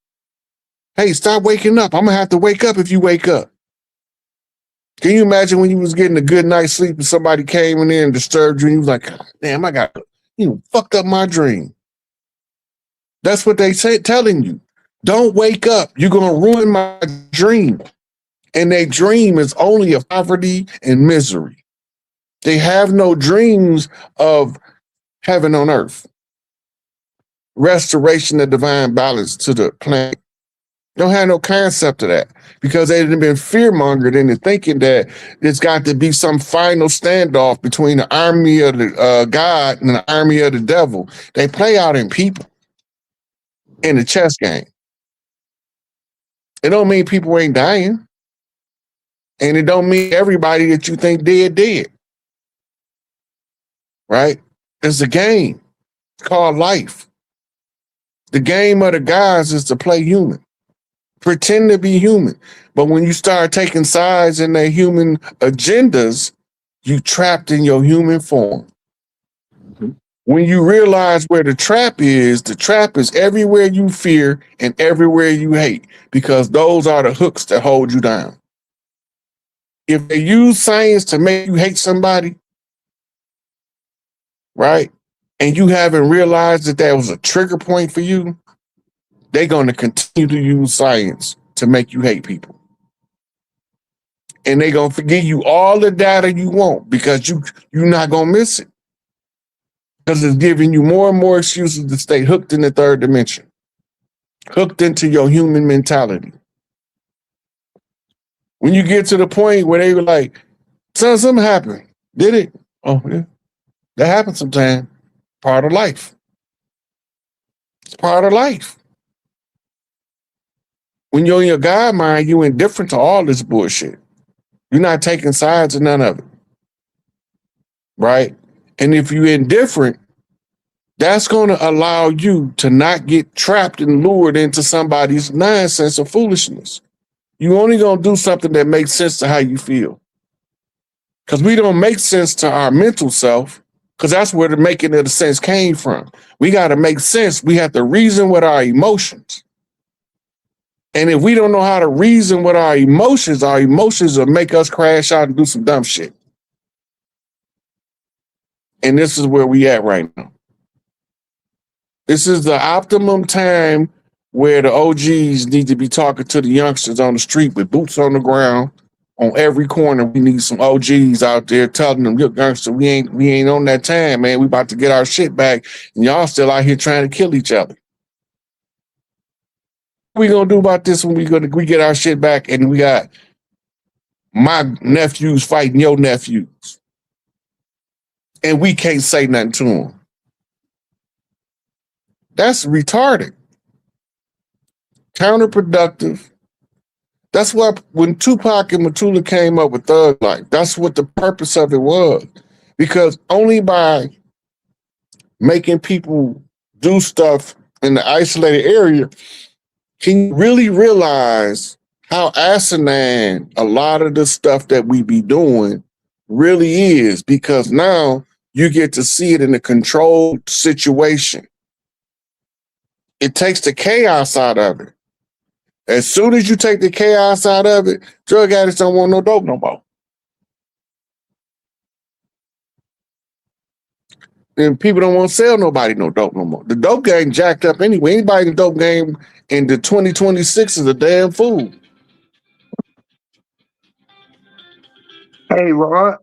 Hey, stop waking up. I'm gonna have to wake up if you wake up. Can you imagine when you was getting a good night's sleep and somebody came in there and disturbed you and you was like, damn, you fucked up my dream. That's what they say, telling you. Don't wake up. You're gonna ruin my dream. And their dream is only of poverty and misery. They have no dreams of heaven on earth. Restoration of divine balance to the planet. Don't have no concept of that because they've been fear-mongered into thinking that it's got to be some final standoff between the army of the God and the army of the devil. They play out in people in the chess game. It don't mean people ain't dying. And it don't mean everybody that you think dead. right? It's a game. It's called life. The game of the guys is to play human. Pretend to be human. But when you start taking sides in their human agendas, you trapped in your human form. When you realize where the trap is everywhere you fear and everywhere you hate, because those are the hooks that hold you down. If they use science to make you hate somebody, right, and you haven't realized that that was a trigger point for you, they're going to continue to use science to make you hate people. And they're going to give you all the data you want because you're not going to miss it. Because it's giving you more and more excuses to stay hooked in the third dimension, hooked into your human mentality. When you get to the point where they were like, son, something happened. Did it? Oh, yeah. That happens sometimes. Part of life. It's part of life. When you're in your God mind, you're indifferent to all this bullshit. You're not taking sides of none of it. Right? And if you're indifferent, that's going to allow you to not get trapped and lured into somebody's nonsense or foolishness. You only going to do something that makes sense to how you feel. Because we don't make sense to our mental self, because that's where the making of the sense came from. We got to make sense. We have to reason with our emotions. And if we don't know how to reason with our emotions will make us crash out and do some dumb shit. And this is where we at right now. This is the optimum time where the OGs need to be talking to the youngsters on the street with boots on the ground. On every corner, we need some OGs out there telling them, look, youngster, we ain't on that time, man. We about to get our shit back, and y'all still out here trying to kill each other. What we gonna do about this when we get our shit back and we got my nephews fighting your nephews, and we can't say nothing to them? That's retarded, counterproductive. That's why when Tupac and Matula came up with Thug Life, that's what the purpose of it was. Because only by making people do stuff in the isolated area can you really realize how asinine a lot of the stuff that we be doing really is. Because now you get to see it in a controlled situation. It takes the chaos out of it. As soon as you take the chaos out of it, drug addicts don't want no dope no more. And people don't want to sell nobody no dope no more. The dope game jacked up anyway. Anybody in the dope game in the 2026 is a damn fool. Hey, Rod.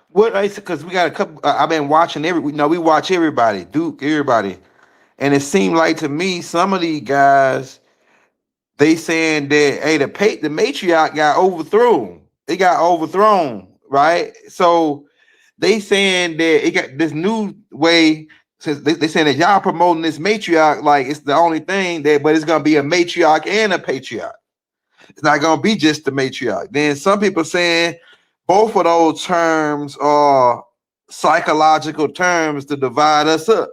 What I said, because we got a couple. I've been watching we watch everybody, Duke, everybody, and it seemed like to me some of these guys, they saying that hey, the matriarch got overthrown. It got overthrown, right? So they saying that it got this new way. Since they saying that y'all promoting this matriarch like it's the only thing that, but it's gonna be a matriarch and a patriarch. It's not gonna be just the matriarch. Then some people saying both of those terms are psychological terms to divide us up.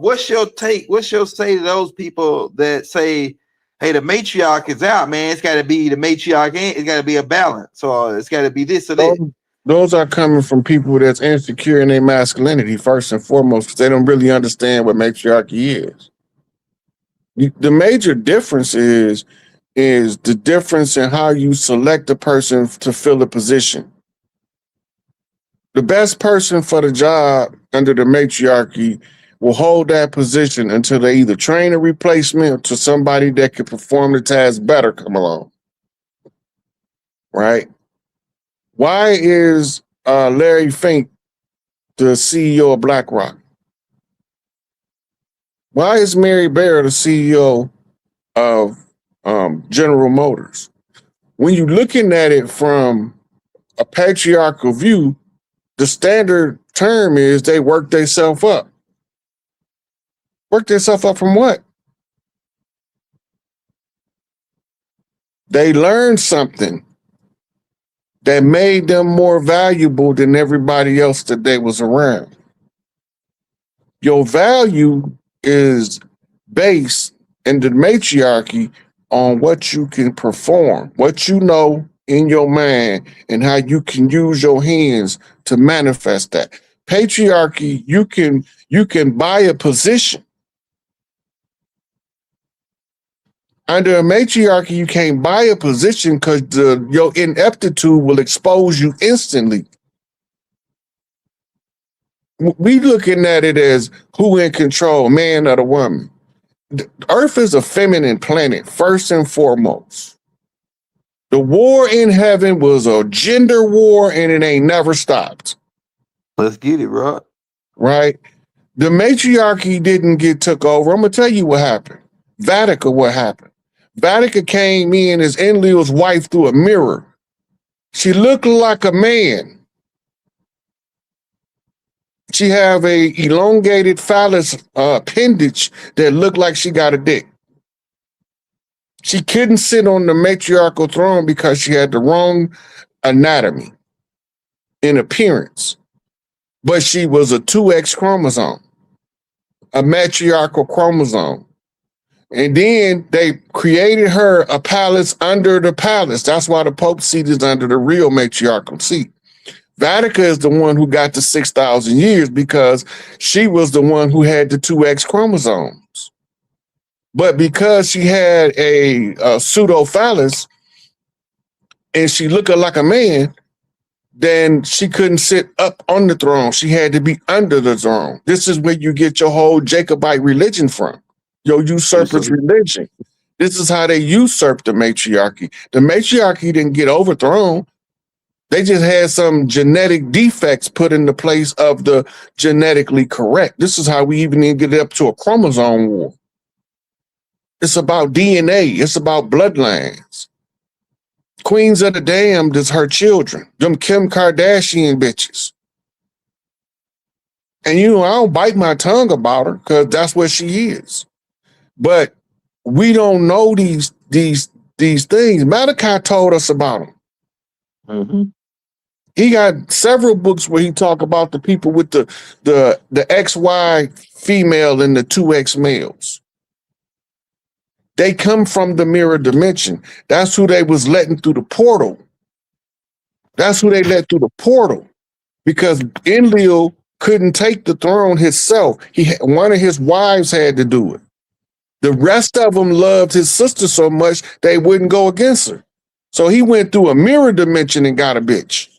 What's your take? What's your say to those people that say, hey, the matriarch is out, man? It's got to be the matriarch, and it's got to be a balance, or it's got to be this or that. Those are coming from people that's insecure in their masculinity, first and foremost, because they don't really understand what matriarchy is. The major difference is the difference in how you select a person to fill a position. The best person for the job under the matriarchy will hold that position until they either train a replacement to somebody that can perform the task better come along. Right? Why is Larry Fink the CEO of BlackRock? Why is Mary Barra the CEO of General Motors? When you're looking at it from a patriarchal view, the standard term is they work themselves up. Work themselves up from what? They learn something. that made them more valuable than everybody else that they was around. Your value is based in the matriarchy on what you can perform, what you know in your mind, and how you can use your hands to manifest that. Patriarchy, you can buy a position. Under a matriarchy, you can't buy a position because your ineptitude will expose you instantly. We looking at it as who in control, man or the woman. Earth is a feminine planet, first and foremost. The war in heaven was a gender war, and it ain't never stopped. Let's get it, Rod. Right? The matriarchy didn't get took over. I'm gonna tell you what happened. What happened. Vatica came in as Enlil's wife through a mirror. She looked like a man. She have a elongated phallus appendage that looked like she got a dick. She couldn't sit on the matriarchal throne because she had the wrong anatomy in appearance. But she was a 2X chromosome, a matriarchal chromosome. And then they created her a palace under the palace. That's why the Pope's seat is under the real matriarchal seat. Vatica is the one who got the 6,000 years because she was the one who had the 2X chromosomes. But because she had a pseudo phallus and she looked like a man, then she couldn't sit up on the throne. She had to be under the throne. This is where you get your whole Jacobite religion from, your usurper's religion. This is how they usurped the matriarchy. The matriarchy didn't get overthrown. They just had some genetic defects put in the place of the genetically correct. This is how we even get up to a chromosome war. It's about DNA. It's about bloodlines. Queens of the Damned is her children. Them Kim Kardashian bitches. And I don't bite my tongue about her because that's what she is. But we don't know these things. Malachi told us about them. Mm-hmm. He got several books where he talk about the people with the XY female and the 2X males. They come from the mirror dimension. That's who they was letting through the portal. That's who they let through the portal because Enlil couldn't take the throne himself. One of his wives had to do it. The rest of them loved his sister so much they wouldn't go against her. So he went through a mirror dimension and got a bitch.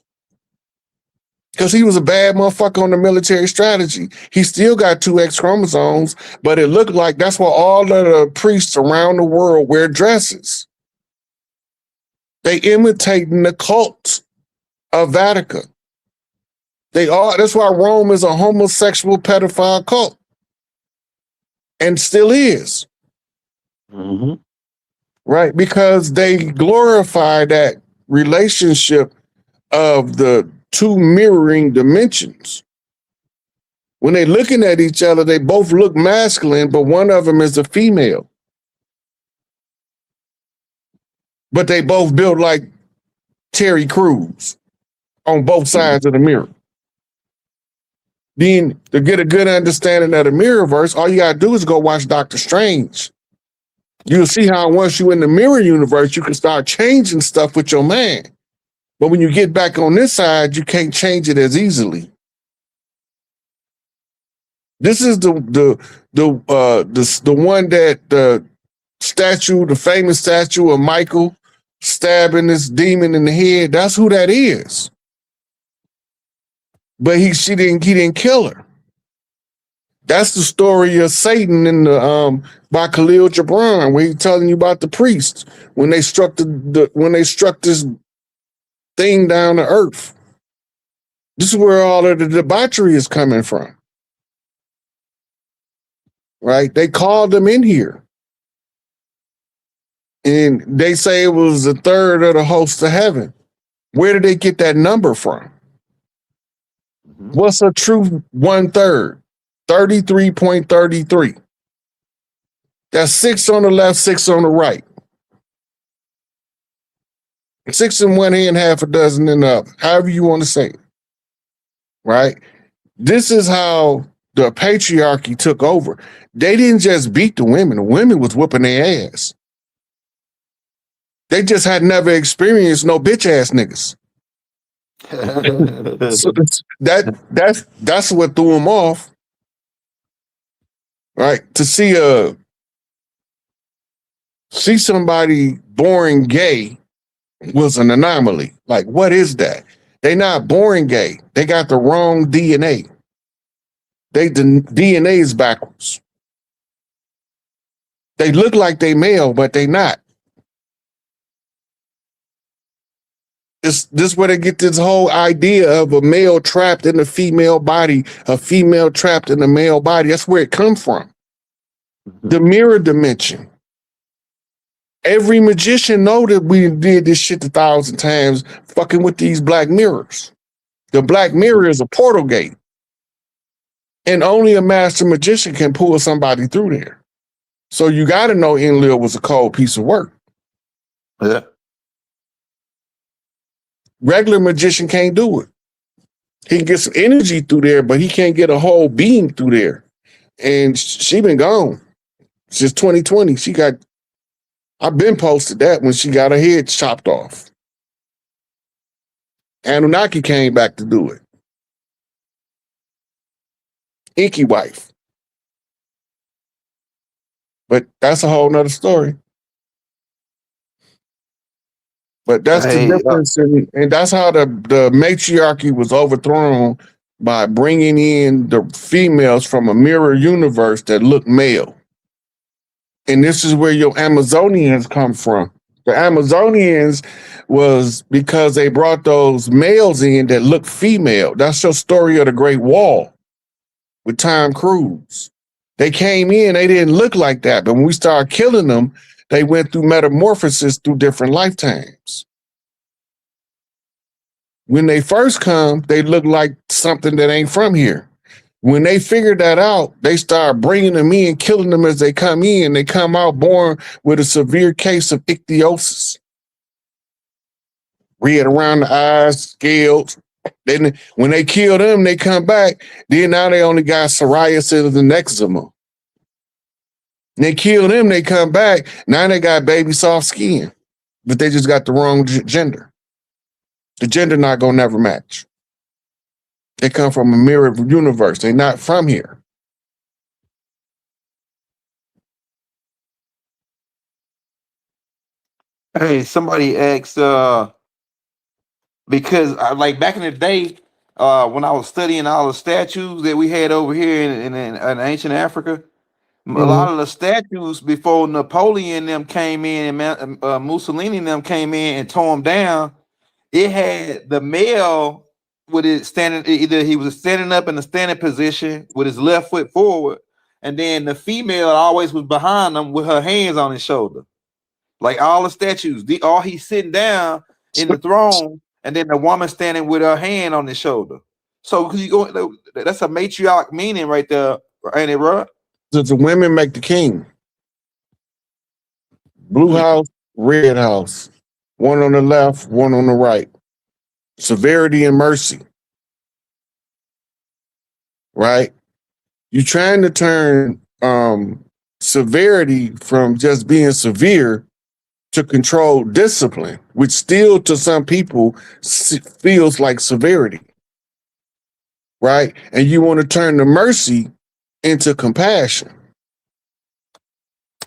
Because he was a bad motherfucker on the military strategy. He still got 2X chromosomes, but it looked like that's why all of the priests around the world wear dresses. They imitating the cult of Vatica. That's why Rome is a homosexual pedophile cult. And still is. Mm-hmm. Right? Because they glorify that relationship of the two mirroring dimensions. When they're looking at each other, they both look masculine, but one of them is a female. But they both built like Terry Crews on both sides of the mirror. Then to get a good understanding of the mirrorverse, all you gotta do is go watch Doctor Strange. You'll see how once you're in the mirror universe, you can start changing stuff with your man. But when you get back on this side, you can't change it as easily. This is the one that the statue, the famous statue of Michael stabbing this demon in the head. That's who that is. But he didn't kill her. That's the story of Satan in the by Khalil Gibran, where he's telling you about the priests when they struck this thing down to earth. This is where all of the debauchery is coming from. Right? They called them in here. And they say it was a third of the hosts of heaven. Where did they get that number from? What's a true 1/3? 33.33. That's 6 on the left, 6 on the right. 6 in one hand, half a dozen in the other, however you want to say it, right? This is how the patriarchy took over. They didn't just beat the women was whooping their ass. They just had never experienced no bitch ass niggas. So that's what threw them off, right? To see somebody born gay was an anomaly. Like, what is that? They not born gay. They got the wrong DNA. The DNA is backwards. They look like they male, but they not. This where they get this whole idea of a male trapped in a female body, a female trapped in a male body. That's where it comes from. The mirror dimension. Every magician know that we did this shit 1,000 times, fucking with these black mirrors. The black mirror is a portal gate. And only a master magician can pull somebody through there. So you got to know Enlil was a cold piece of work. Yeah. Regular magician can't do it. He can get some energy through there, but he can't get a whole being through there. And she been gone since 2020. I've been posted that when she got her head chopped off. Anunnaki came back to do it. Inky wife. But that's a whole nother story. But that's the difference. And that's how the matriarchy was overthrown, by bringing in the females from a mirror universe that look male. And this is where your Amazonians come from. The Amazonians was because they brought those males in that look female. That's your story of the Great Wall with Tom Cruise. They came in, they didn't look like that. But when we started killing them, they went through metamorphosis through different lifetimes. When they first come, they look like something that ain't from here. When they figured that out, they start bringing them in, killing them as they come in. They come out born with a severe case of ichthyosis. Red around the eyes, scales. Then when they kill them, they come back. Then now they only got psoriasis and eczema. They kill them, they come back. Now they got baby soft skin, but they just got the wrong gender. The gender not gonna never match. They come from a mirror universe. They're not from here. Hey, somebody asked, because like back in the day, when I was studying all the statues that we had over here in ancient Africa, a lot of the statues before Napoleon them came in and Mussolini them came in and tore them down, it had the male with it standing, either he was standing up in a standing position with his left foot forward, and then the female always was behind him with her hands on his shoulder. Like all the statues, all he's sitting down in the throne, and then the woman standing with her hand on his shoulder. So that's a matriarch meaning right there, ain't it, Rod? The women make the king. Blue house, red house. One on the left, one on the right. Severity and mercy. Right? You're trying to turn severity from just being severe to control discipline, which still to some people feels like severity. Right? And you want to turn the mercy into compassion.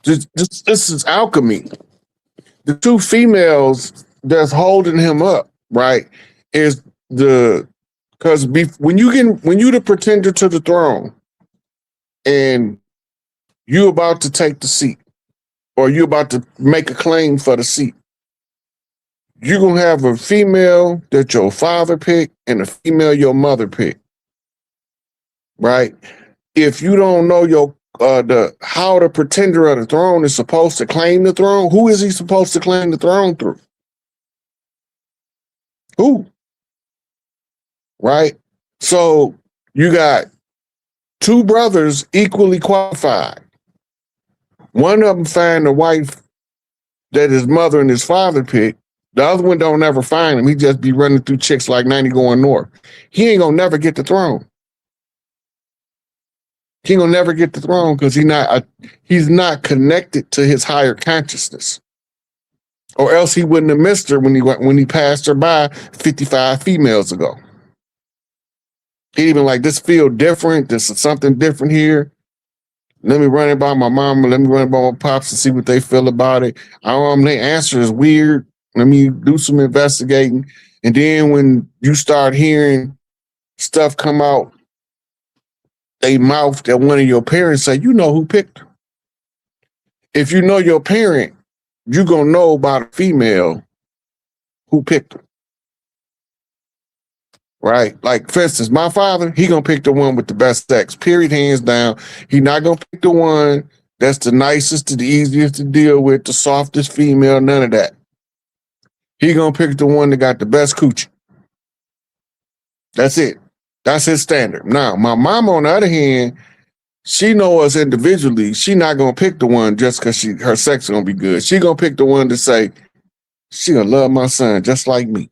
This is alchemy. The two females that's holding him up, right, is because when you the pretender to the throne and you about to take the seat or you about to make a claim for the seat, you're gonna have a female that your father picked and a female your mother picked, right? If you don't know how the pretender of the throne is supposed to claim the throne, who is he supposed to claim the throne through? Who? Right? So you got two brothers equally qualified. One of them find a wife that his mother and his father picked. The other one don't ever find him. He just be running through chicks like 90 going north. He ain't gonna never get the throne. He ain't gonna never get the throne because he's not connected to his higher consciousness. Or else he wouldn't have missed her when he passed her by 55 females ago. He even like, this feel different. This is something different here. Let me run it by my mama. Let me run it by my pops and see what they feel about it. Their answer is weird. Let me do some investigating. And then when you start hearing stuff come out, they mouth that one of your parents say, you know who picked her. If you know your parent, you're going to know about a female who picked her. Right? Like, for instance, my father, he going to pick the one with the best sex, period, hands down. He not going to pick the one that's the nicest, the easiest to deal with, the softest female, none of that. He going to pick the one that got the best coochie. That's it. That's his standard. Now, my mom, on the other hand, she know us individually. She not going to pick the one just because her sex is going to be good. She going to pick the one to say, she going to love my son just like me.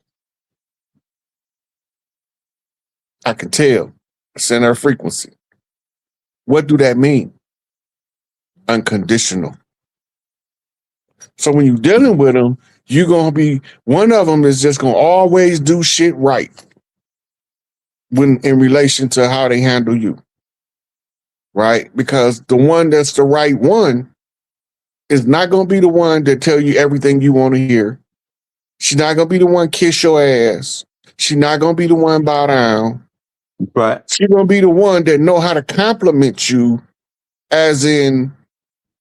I can tell. It's in her frequency. What do that mean? Unconditional. So when you're dealing with them, you're going to be, one of them is just going to always do shit right when in relation to how they handle you. Right? Because the one that's the right one is not going to be the one that tell you everything you want to hear. She's not going to be the one kiss your ass. She's not going to be the one bow down. Right. She's going to be the one that know how to compliment you, as in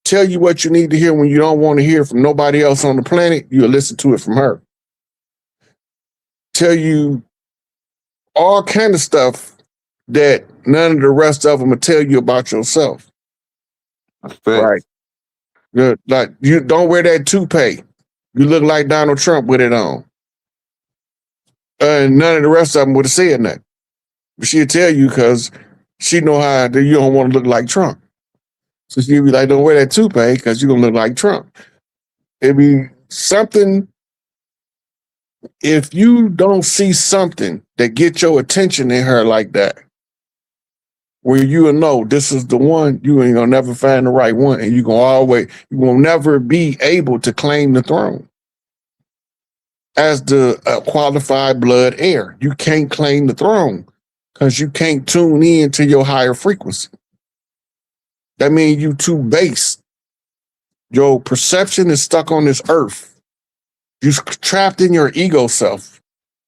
tell you what you need to hear when you don't want to hear from nobody else on the planet. You'll listen to it from her. Tell you all kind of stuff that none of the rest of them will tell you about yourself. That's fair. Right. Good. Like, you don't wear that toupee. You look like Donald Trump with it on. And none of the rest of them would have said nothing. But she'll tell you because she know how you don't want to look like Trump. So she'll be like, don't wear that toupee because you're going to look like Trump. It'd be something, if you don't see something that gets your attention in her like that, where you will know this is the one, you ain't going to never find the right one, and you will never be able to claim the throne. As the qualified blood heir, you can't claim the throne because you can't tune in to your higher frequency. That means you too base. Your perception is stuck on this earth. You're trapped in your ego self.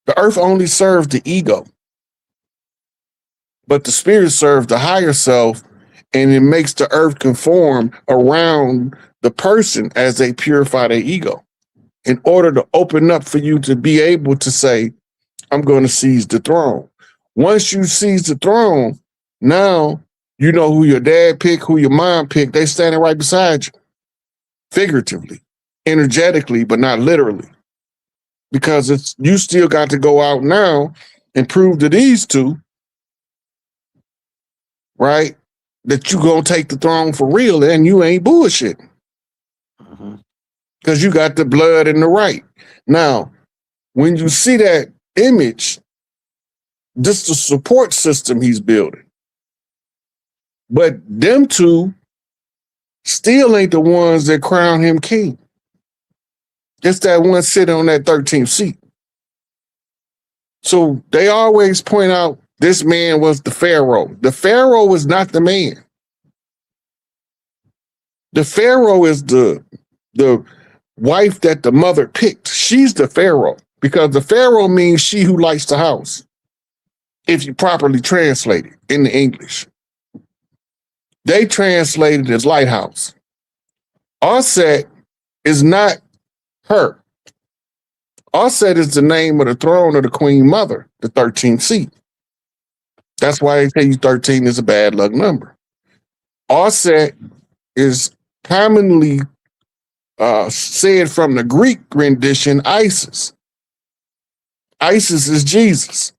The earth only serves the ego. But the spirit serves the higher self, and it makes the earth conform around the person as they purify their ego in order to open up for you to be able to say, I'm going to seize the throne. Once you seize the throne, now you know who your dad picked, who your mom picked. They standing right beside you, figuratively, energetically, but not literally. Because you still got to go out now and prove to these two, right, that you gonna take the throne for real and you ain't bullshit. Because you got the blood and the right. Now, when you see that image, this is the support system he's building. But them two still ain't the ones that crown him king. It's that one sitting on that 13th seat. So they always point out this man was the Pharaoh. The Pharaoh was not the man. The Pharaoh is the wife that the mother picked. She's the Pharaoh because the Pharaoh means she who lights the house, if you properly translate it in the English. They translate it as lighthouse. Aset is not her. Aset is the name of the throne of the Queen Mother, the 13th seat. That's why they tell you 13 is a bad luck number. Aset is commonly said from the Greek rendition, Isis. Isis is Jesus.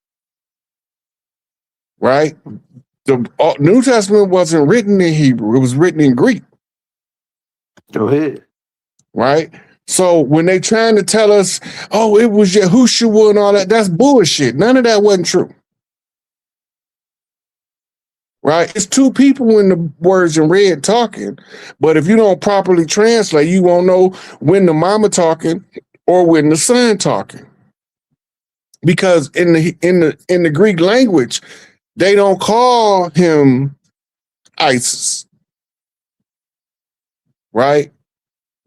Right? The New Testament wasn't written in Hebrew. It was written in Greek. Go ahead. Right? So when they trying to tell us, oh, it was Yahushua and all that, that's bullshit. None of that wasn't true. Right? It's two people in the words in red talking, but if you don't properly translate, you won't know when the mama talking or when the son talking. Because in the Greek language, they don't call him Isis. Right?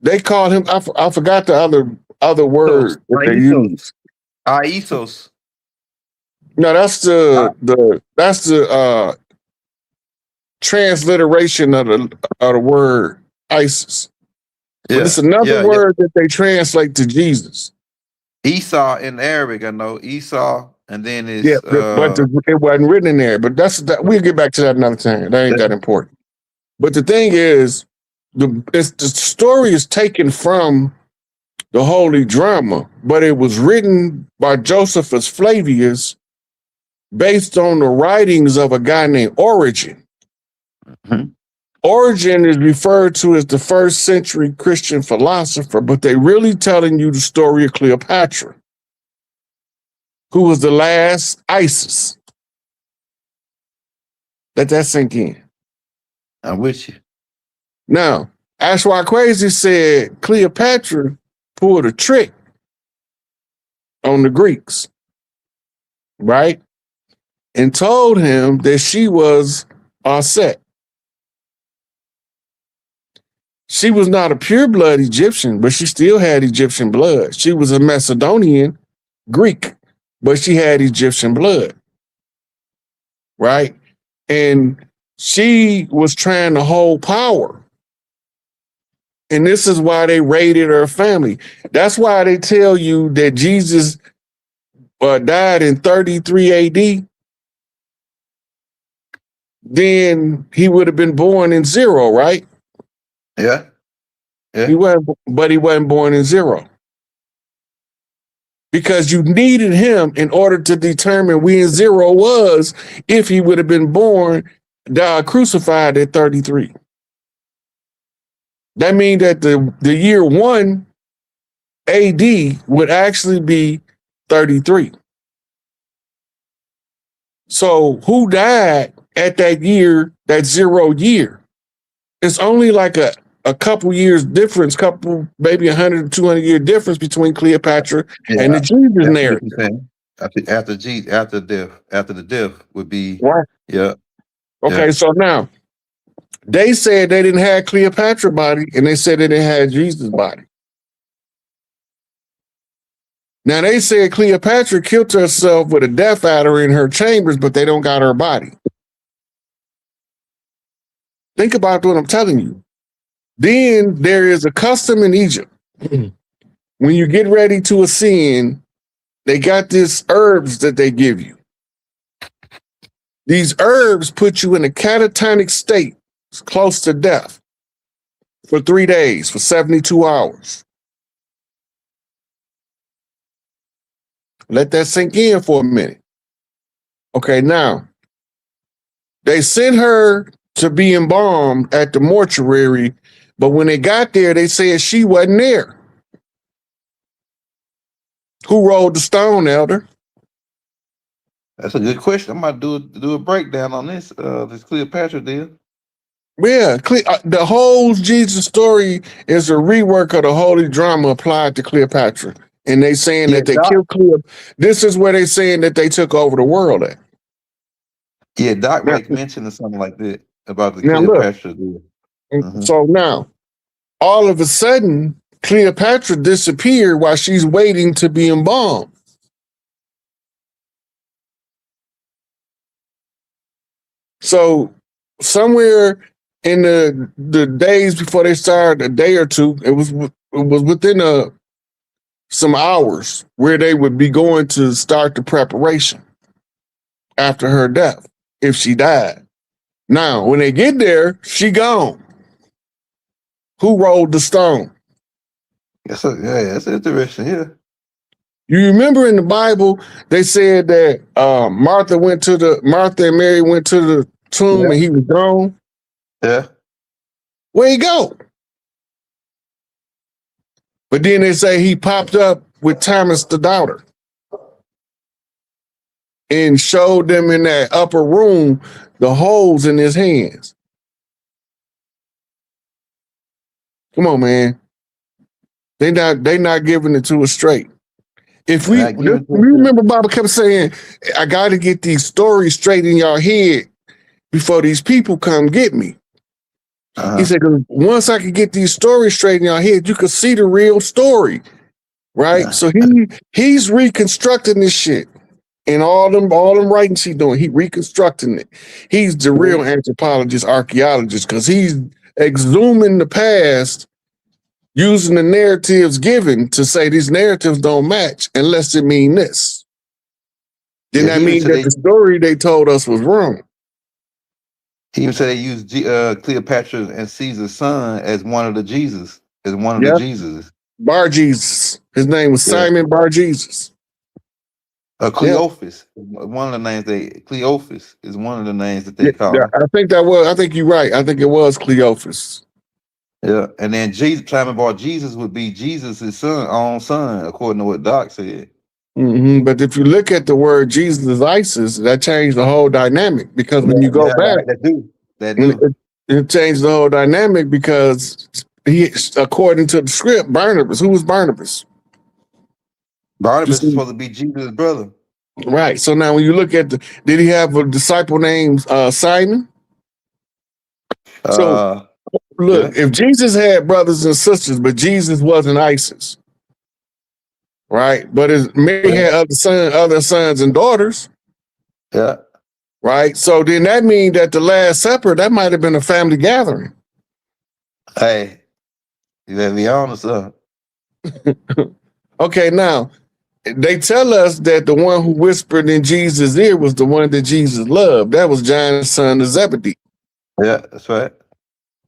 They called him. I forgot the other word that they use. Aisos. No, that's the transliteration of the word ISIS. But it's another word that they translate to Jesus. Esau in Arabic, I know Esau, and then it's it wasn't written in there. But that we'll get back to that another time. That ain't that important. But the thing is, the story is taken from the Holy Drama, but it was written by Josephus Flavius based on the writings of a guy named Origen. Mm-hmm. Origen is referred to as the first century Christian philosopher, but they really telling you the story of Cleopatra, who was the last Isis. Let that sink in. I'm with you. Now, that's why Crazy said Cleopatra pulled a trick on the Greeks, right? And told him that she was Set. She was not a pure-blood Egyptian, but she still had Egyptian blood. She was a Macedonian Greek, but she had Egyptian blood, right? And she was trying to hold power. And this is why they raided her family. That's why they tell you that Jesus died in 33 AD. Then he would have been born in 0, right? Yeah. He wasn't born in 0. Because you needed him in order to determine when 0 was, if he would have been born, crucified at 33. That means that the year 1 AD would actually be 33. So who died at that year, that 0 year? It's only like a couple years difference, maybe 100 or 200 year difference between Cleopatra and the Jesus narrative. After the death would be right. Yeah. Okay, yeah. So now they said they didn't have Cleopatra body, and they said they didn't have Jesus body. Now they said Cleopatra killed herself with a death adder in her chambers, but they don't got her body. Think about what I'm telling you. Then there is a custom in Egypt. When you get ready to ascend, they got these herbs that they give you. These herbs put you in a catatonic state, close to death, for 3 days, for 72 hours. Let that sink in for a minute. Okay, now, they sent her to be embalmed at the mortuary, but when they got there, they said she wasn't there. Who rolled the stone, Elder? That's a good question. I'm about to do a breakdown on this Cleopatra deal. Yeah, the whole Jesus story is a rework of the Holy Drama applied to Cleopatra. And they saying that they killed Cleopatra. This is where they saying that they took over the world at. Yeah, Doc mentioned something like that about the Cleopatra deal. Mm-hmm. So now, all of a sudden, Cleopatra disappeared while she's waiting to be embalmed. So somewhere in the days before they started, a day or two, it was within some hours where they would be going to start the preparation after her death, if she died. Now, when they get there, she gone. Who rolled the stone? That's interesting. Yeah. You remember in the Bible, they said that Martha and Mary went to the tomb and he was gone. Yeah. Where'd he go? But then they say he popped up with Thomas the Doubter and showed them in that upper room the holes in his hands. Come on, man. They not giving it to us straight. If we remember, Baba kept saying, I got to get these stories straight in your head before these people come get me. He said, once I could get these stories straight in your head, you could see the real story, right? So he's reconstructing this shit. And all them writings he's doing, he reconstructing it. He's the real anthropologist, archaeologist, because he's exhuming the past, using the narratives given to say these narratives don't match unless it mean this. Then that means that the story they told us was wrong. He even said they used Cleopatra and Caesar's son as one of the Jesus, as one of the Jesus. Bar Jesus. His name was Simon Bar Jesus. Cleophas, one of the names Cleophas is one of the names that they call him. I think you're right. I think it was Cleophas. Yeah, and then Simon Bar Jesus would be Jesus' own son, according to what Doc said. Mm-hmm. But if you look at the word Jesus Isis, that changed the whole dynamic, because when you go back, it changed the whole dynamic, because he, according to the script, Barnabas, who was Barnabas? Barnabas is supposed to be Jesus' brother. Right. So now when you look at did he have a disciple named Simon? So look, if Jesus had brothers and sisters, but Jesus wasn't Isis, right? But Mary had other sons and daughters. Yeah. Right. So then that means that the Last Supper, that might have been a family gathering. Hey, you better be honest, huh? Okay, now they tell us that the one who whispered in Jesus' ear was the one that Jesus loved. That was John's son of Zebedee. Yeah, that's right.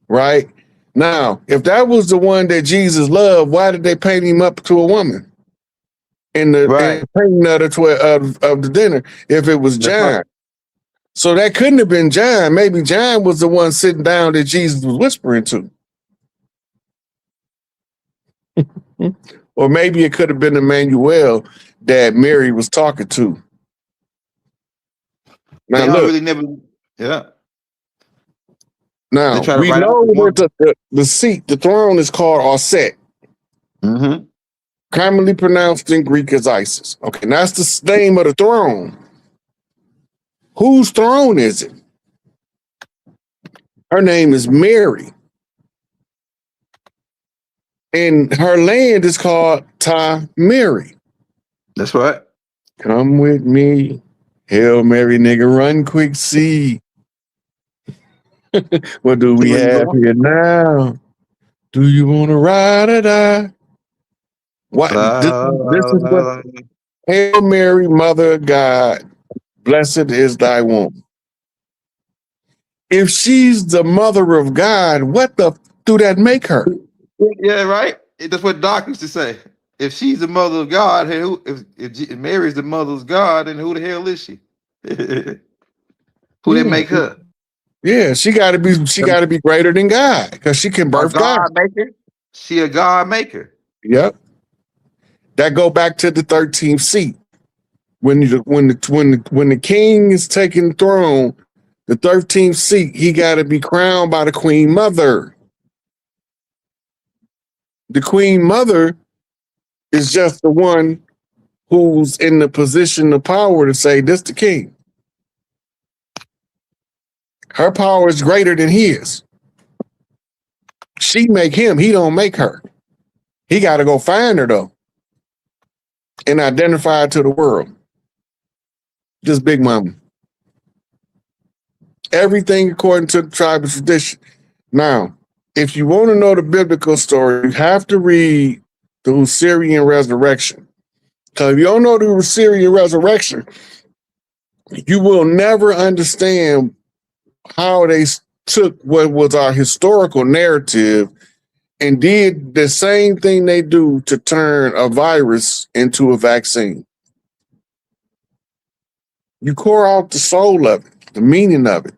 Right? Now, if that was the one that Jesus loved, why did they paint him up to a woman in the painting of the dinner if it was John? Right. So that couldn't have been John. Maybe John was the one sitting down that Jesus was whispering to. Or maybe it could have been Emmanuel that Mary was talking to. Now look, Now we know that the seat, the throne, is called Auset. Mm-hmm. Commonly pronounced in Greek as Isis. Okay, and that's the name of the throne. Whose throne is it? Her name is Mary. And her land is called Ta-Mary. That's right. Come with me. Hail Mary, nigga, run quick, see. What do we have here now? Do you want to ride or die? What? This is what Hail Mary, Mother of God, blessed is thy womb. If she's the mother of God, what the do that make her? Yeah, right. That's what Doc used to say. If she's the mother of God, if Mary's the mother of God, then who the hell is she? Who they make her? Yeah, she gotta be greater than God, because she can birth God. Maker? She a God maker. Yep. That go back to the 13th seat. When the king is taking the throne, the 13th seat, he gotta be crowned by the Queen Mother. The Queen Mother is just the one who's in the position of power to say, this the king. Her power is greater than his. She make him, he don't make her. He got to go find her though and identify her to the world. Just Big Mama. Everything according to the tribal tradition. Now, if you want to know the biblical story, you have to read the Usufructuary resurrection. Because if you don't know the Usufructuary resurrection, you will never understand how they took what was our historical narrative and did the same thing they do to turn a virus into a vaccine. You core out the soul of it, the meaning of it,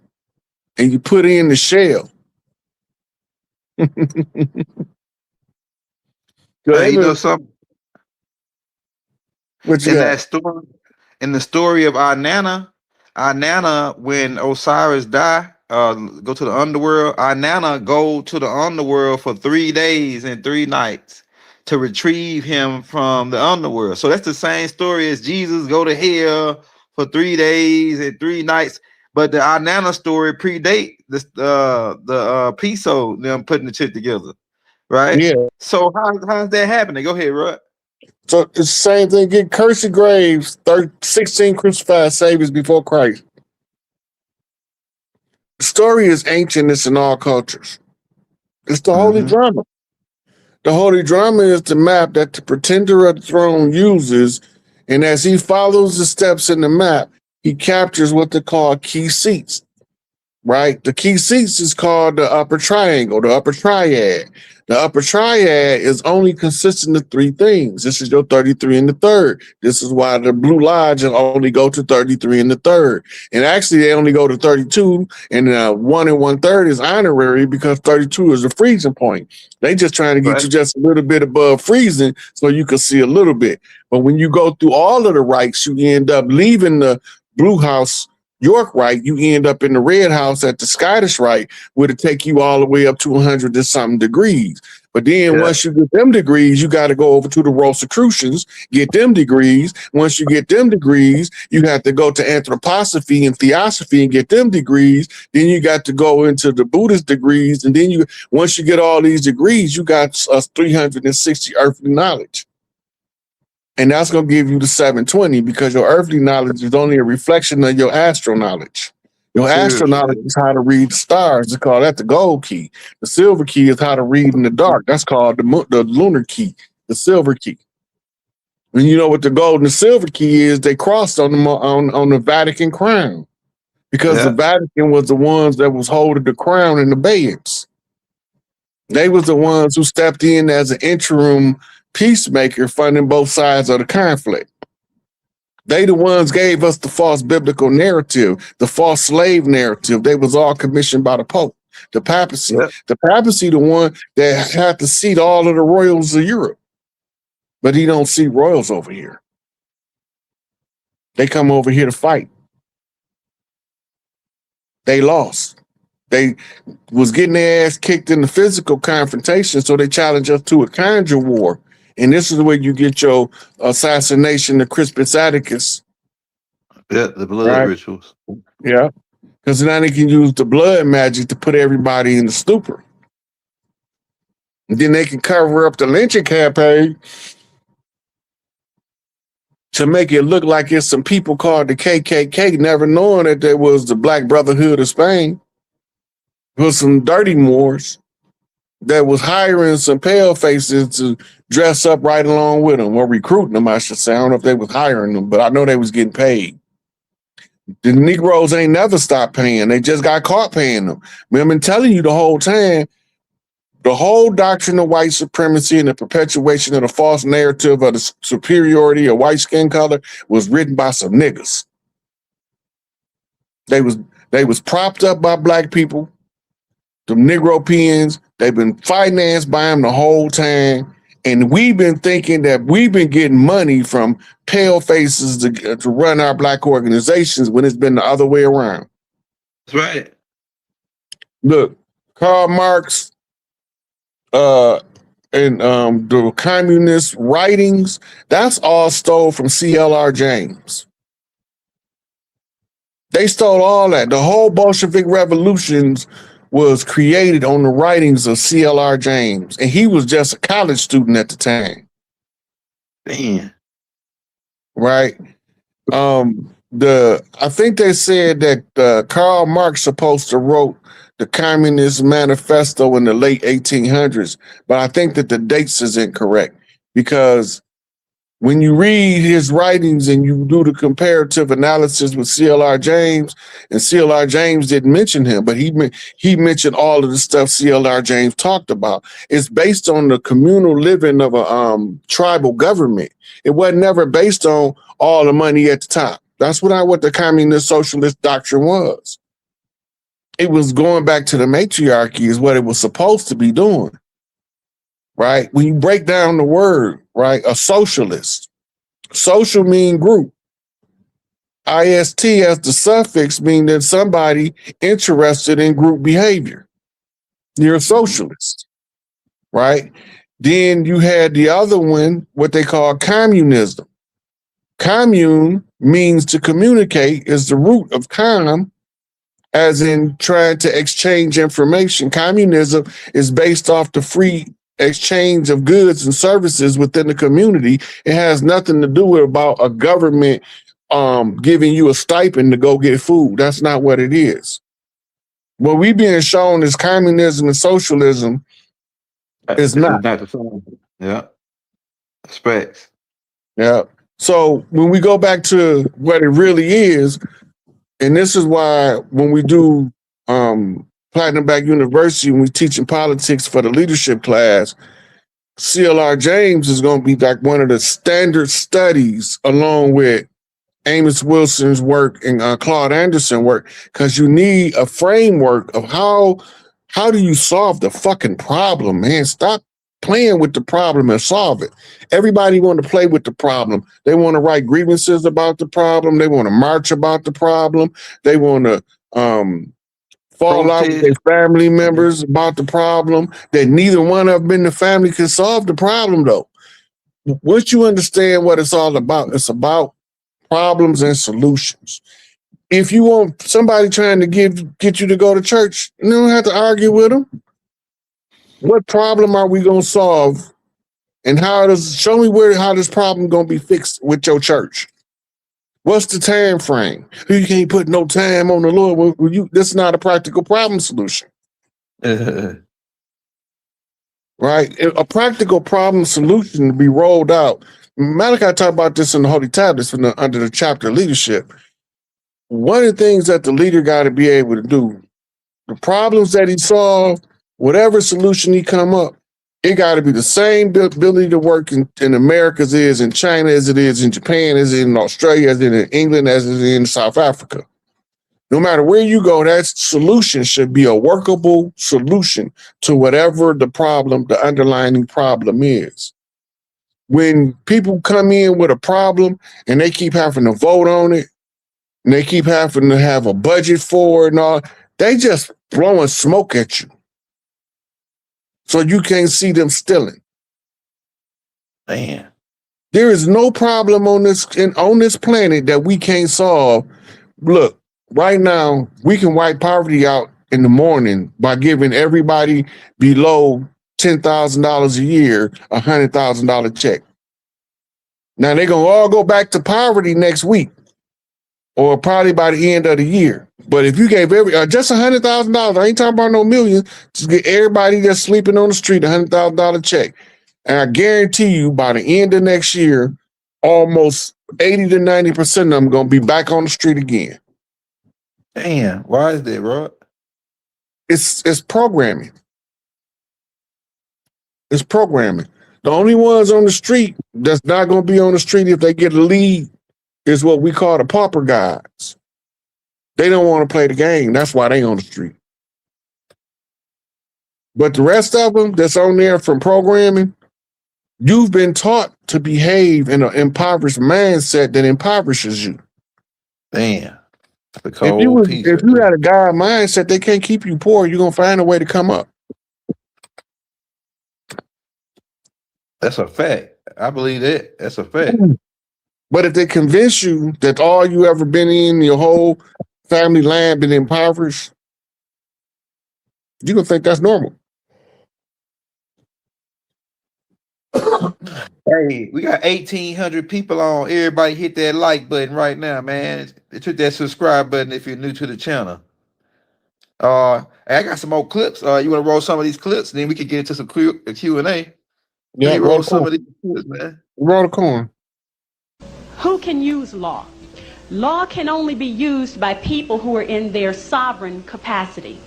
and you put in the shell. So Hey, you know even something? what you In got? that story, in the story of our Nana, when Osiris die, go to the underworld. Our Nana go to the underworld for 3 days and 3 nights to retrieve him from the underworld. So that's the same story as Jesus go to hell for 3 days and 3 nights. But the our Nana story predate this the Piso them putting the shit together, right? Yeah. So how's that happening? Go ahead, Rod. So it's the same thing. Get cursed graves, 16 crucified saviors before Christ. The story is ancient. It's in all cultures. It's the holy drama. The holy drama is the map that the pretender of the throne uses, and as he follows the steps in the map, he captures what they call key seats. Right? The key seats is called the upper triangle, the upper triad. The upper triad is only consistent of three things. This is your 33 and the third. This is why the Blue Lodge only go to 33 and the third. And actually, they only go to 32, and 1 1/3 is honorary because 32 is the freezing point. They just trying to get you just a little bit above freezing so you can see a little bit. But when you go through all of the rights, you end up leaving the Blue House York right, you end up in the red house at the Scottish right, where it take you all the way up to 100 and something degrees. But then once you get them degrees, you got to go over to the Rosicrucians, get them degrees. Once you get them degrees, you have to go to anthroposophy and theosophy and get them degrees. Then you got to go into the Buddhist degrees. And then once you get all these degrees, you got 360 earthly knowledge. And that's going to give you the 720 because your earthly knowledge is only a reflection of your astral knowledge. Your astral knowledge is how to read the stars. They call that the gold key. The silver key is how to read in the dark. That's called the lunar key, the silver key. And you know what the gold and the silver key is? They crossed on the Vatican crown because the Vatican was the ones that was holding the crown in abeyance. They was the ones who stepped in as an interim peacemaker funding both sides of the conflict. They the ones gave us the false biblical narrative, the false slave narrative. They was all commissioned by the Pope, the papacy. The papacy the one that had to seat all of the royals of Europe. But he don't see royals over here. They come over here to fight. They lost. They was getting their ass kicked in the physical confrontation, so they challenged us to a conjure war. And this is where you get your assassination of Crispus Attucus. Yeah, the blood rituals. Yeah, because now they can use the blood magic to put everybody in the stupor. And then they can cover up the lynching campaign to make it look like it's some people called the KKK, never knowing that there was the Black Brotherhood of Spain. It was some dirty Moors that was hiring some pale faces to dress up right along with them, or recruiting them, I should say. I don't know if they was hiring them, but I know they was getting paid. The Negroes ain't never stopped paying. They just got caught paying them. I've been telling you the whole time, the whole doctrine of white supremacy and the perpetuation of the false narrative of the superiority of white skin color was written by some niggas. They was propped up by black people, the Negropeans. They've been financed by them the whole time. And we've been thinking that we've been getting money from pale faces to run our black organizations when it's been the other way around. That's right. Look, Karl Marx and the communist writings, that's all stole from C.L.R. James. They stole all that. The whole Bolshevik revolutions was created on the writings of C.L.R. James, and he was just a college student at the time. Damn. Right? I think they said that Karl Marx supposed to wrote the Communist Manifesto in the late 1800s, but I think that the dates is incorrect because when you read his writings and you do the comparative analysis with C.L.R. James, and C.L.R. James didn't mention him, but he mentioned all of the stuff C.L.R. James talked about. It's based on the communal living of a tribal government. It wasn't never based on all the money at the top. That's what the communist socialist doctrine was. It was going back to the matriarchy is what it was supposed to be doing. right? When you break down the word, right, a socialist, social mean group. IST as the suffix mean that somebody interested in group behavior. You're a socialist, right? Then you had the other one, what they call communism. Commune means to communicate, is the root of com, as in trying to exchange information. Communism is based off the free exchange of goods and services within the community. It has nothing to do with about a government giving you a stipend to go get food. That's not what it is. What we being shown is communism and socialism is not. Not the same. Yeah. Specs. Yeah. So when we go back to what it really is, and this is why when we do Platinum Back University, when we teaching politics for the leadership class, CLR James is going to be like one of the standard studies along with Amos Wilson's work and Claude Anderson work, because you need a framework of how do you solve the fucking problem, man? Stop playing with the problem and solve it. Everybody want to play with the problem. They want to write grievances about the problem. They want to march about the problem. They want to fall out with their family members about the problem. That neither one of them in the family can solve the problem, though. Once you understand what it's all about, it's about problems and solutions. If you want somebody trying to get you to go to church, you don't have to argue with them. What problem are we going to solve? And show me how this problem going to be fixed with your church? What's the time frame? You can't put no time on the Lord. This is not a practical problem solution. Right? A practical problem solution to be rolled out. Malachi talked about this in the Holy Tablets under the chapter leadership. One of the things that the leader got to be able to do, the problems that he solved, whatever solution he come up, it got to be the same ability to work in America as it is in China, as it is in Japan, as it is in Australia, as it is in England, as it is in South Africa. No matter where you go, that solution should be a workable solution to whatever the problem, the underlying problem is. When people come in with a problem and they keep having to vote on it, and they keep having to have a budget for it and all, they just blowing smoke at you. So you can't see them stealing. Man. There is no problem on this planet that we can't solve. Look, right now, we can wipe poverty out in the morning by giving everybody below $10,000 a year a $100,000 check. Now they're gonna all go back to poverty next week, or probably by the end of the year. But if you gave just $100,000, I ain't talking about no millions, just get everybody that's sleeping on the street a $100,000 check, and I guarantee you by the end of next year, almost 80 to 90% of them gonna be back on the street again. Damn, why is that, Rod? It's programming. It's programming. The only ones on the street that's not going to be on the street if they get a lead is what we call the pauper guys. They don't want to play the game. That's why they on the street. But the rest of them that's on there from programming, you've been taught to behave in an impoverished mindset that impoverishes you. Damn. If you had a guy mindset, they can't keep you poor. You're going to find a way to come up. That's a fact. I believe that. That's a fact. But if they convince you that all you ever been in, your whole family line been impoverished, you're going to think that's normal. Hey, we got 1,800 people on. Everybody hit that like button right now, man. Hit that subscribe button if you're new to the channel. I got some more clips. You want to roll some of these clips, and then we can get into some Q&A. Yeah, roll some of these clips, man. Roll the corn. Who can use law? Law can only be used by people who are in their sovereign capacity.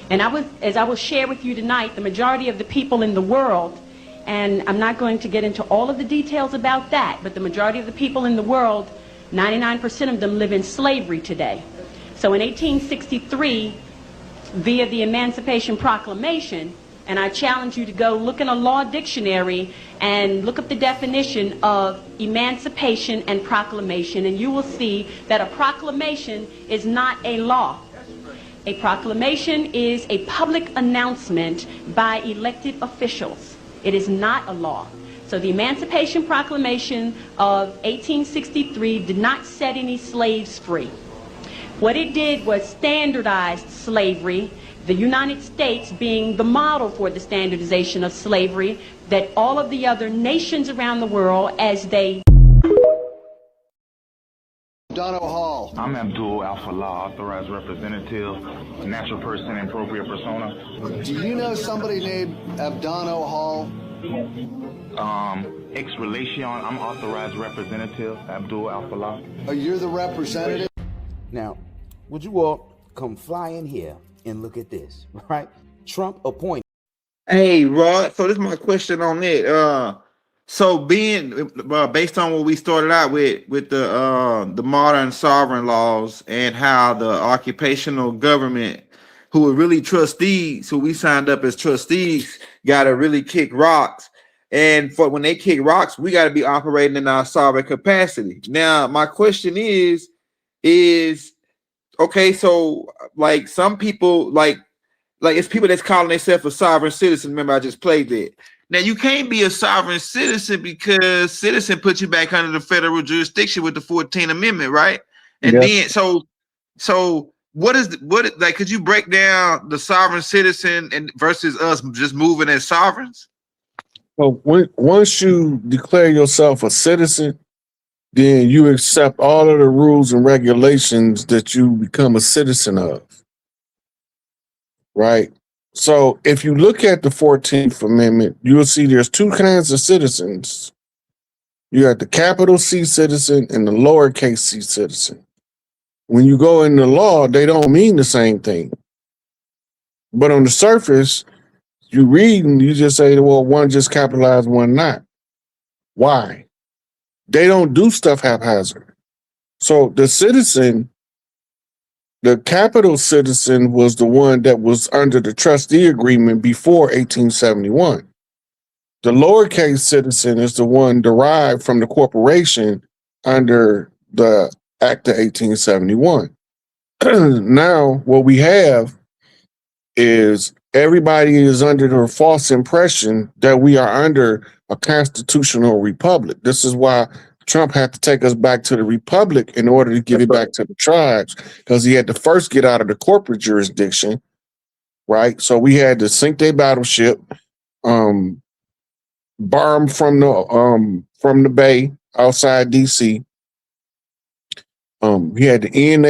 And as I will share with you tonight, the majority of the people in the world, and I'm not going to get into all of the details about that, but the majority of the people in the world, 99% of them live in slavery today. So in 1863, via the Emancipation Proclamation, And I challenge you to go look in a law dictionary and look up the definition of emancipation and proclamation, and you will see that a proclamation is not a law. A proclamation is a public announcement by elected officials. It is not a law. So the Emancipation Proclamation of 1863 did not set any slaves free. What it did was standardize slavery, the United States being the model for the standardization of slavery, that all of the other nations around the world, as they... Dono Hall. I'm Abdul Alpha Law, authorized representative, natural person, and appropriate persona. Do you know somebody named Abdono Hall? Ex relation, I'm authorized representative, Abdul Alpha Law. Oh, you're the representative? Now, would you all come fly in here and look at this, right? Trump appointed. Hey, Rod. So this is my question on it. So being based on what we started out with the modern sovereign laws and how the occupational government, who are really trustees, who we signed up as trustees, got to really kick rocks. And for when they kick rocks, we got to be operating in our sovereign capacity. Now, my question is okay, so like some people, like it's people that's calling themselves a sovereign citizen. Remember, I just played that. Now, you can't be a sovereign citizen because citizen puts you back under the federal jurisdiction with the 14th Amendment, right? And then so what like, could you break down the sovereign citizen and versus us just moving as sovereigns? Well, once you declare yourself a citizen, then you accept all of the rules and regulations that you become a citizen of, right? So if you look at the 14th Amendment, you will see there's two kinds of citizens. You got the capital C citizen and the lowercase c citizen. When you go in the law, they don't mean the same thing. But on the surface, you read and you just say, well, one just capitalized, one not. Why? They don't do stuff haphazard. So the citizen, the capital citizen, was the one that was under the trustee agreement before 1871. The lowercase citizen is the one derived from the corporation under the Act of 1871. Now, what we have is everybody is under the false impression that we are under a constitutional republic. This is why Trump had to take us back to the republic in order to give it back to the tribes, because he had to first get out of the corporate jurisdiction, right? So we had to sink their battleship, bar them from the bay outside DC. We had to end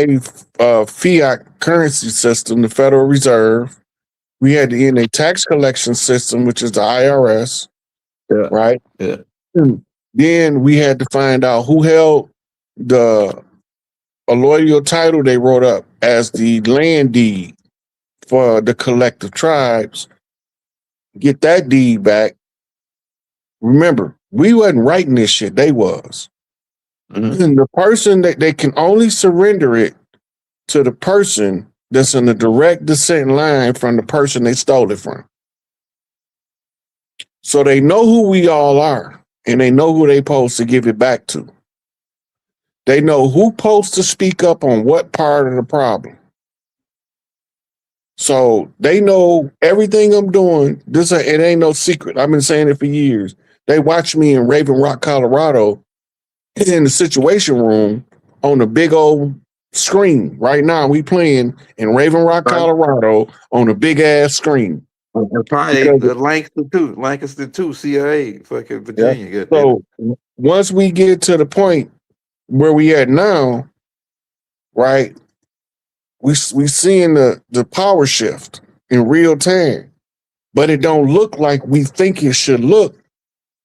a fiat currency system, the Federal Reserve. We had to end a tax collection system, which is the IRS, right? Yeah. Then we had to find out who held a allodial title they wrote up as the land deed for the collective tribes. Get that deed back. Remember, we wasn't writing this shit, they was. And the person that they can only surrender it to the person that's in a direct descent line from the person they stole it from. So they know who we all are, and they know who they supposed to give it back to. They know who supposed to speak up on what part of the problem. So they know everything I'm doing. It ain't no secret. I've been saying it for years. They watch me in Raven Rock, Colorado, in the Situation Room on a big old screen. Right now, we playing in Raven Rock, Colorado, on a big ass screen. Probably Lancaster too, CIA, fucking Virginia. Yeah. So once we get to the point where we at now, right, we seeing the power shift in real time, but it don't look like we think it should look,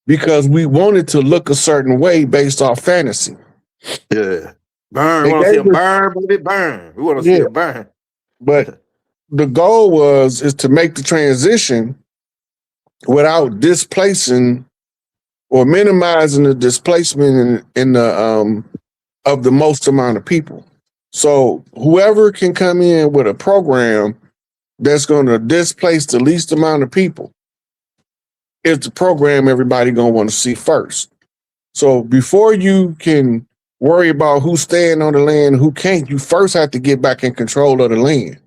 because we want it to look a certain way based off fantasy. Yeah. Burn. We want to see them burn, baby, burn. We want to see them burn. But the goal is to make the transition without displacing or minimizing the displacement in the of the most amount of people. So whoever can come in with a program that's going to displace the least amount of people is the program everybody going to want to see first. So before you can worry about who's staying on the land, who can't, you first have to get back in control of the land.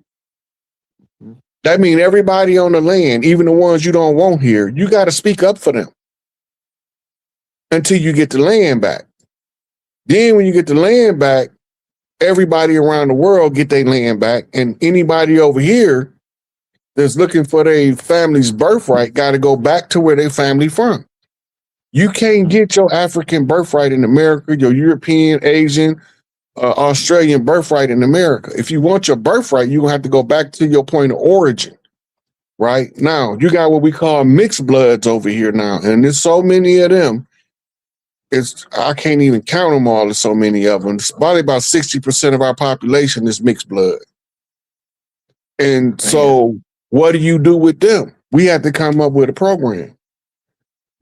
That means everybody on the land, even the ones you don't want here, you got to speak up for them until you get the land back. Then when you get the land back, everybody around the world get their land back, and anybody over here that's looking for their family's birthright got to go back to where their family from. You can't get your African birthright in America, your European, Asian, Australian birthright in America. If you want your birthright, you're gonna have to go back to your point of origin. Right now, you got what we call mixed bloods over here now, and there's so many of them. I can't even count them all. There's so many of them. It's probably about 60% of our population is mixed blood. And so, what do you do with them? We have to come up with a program.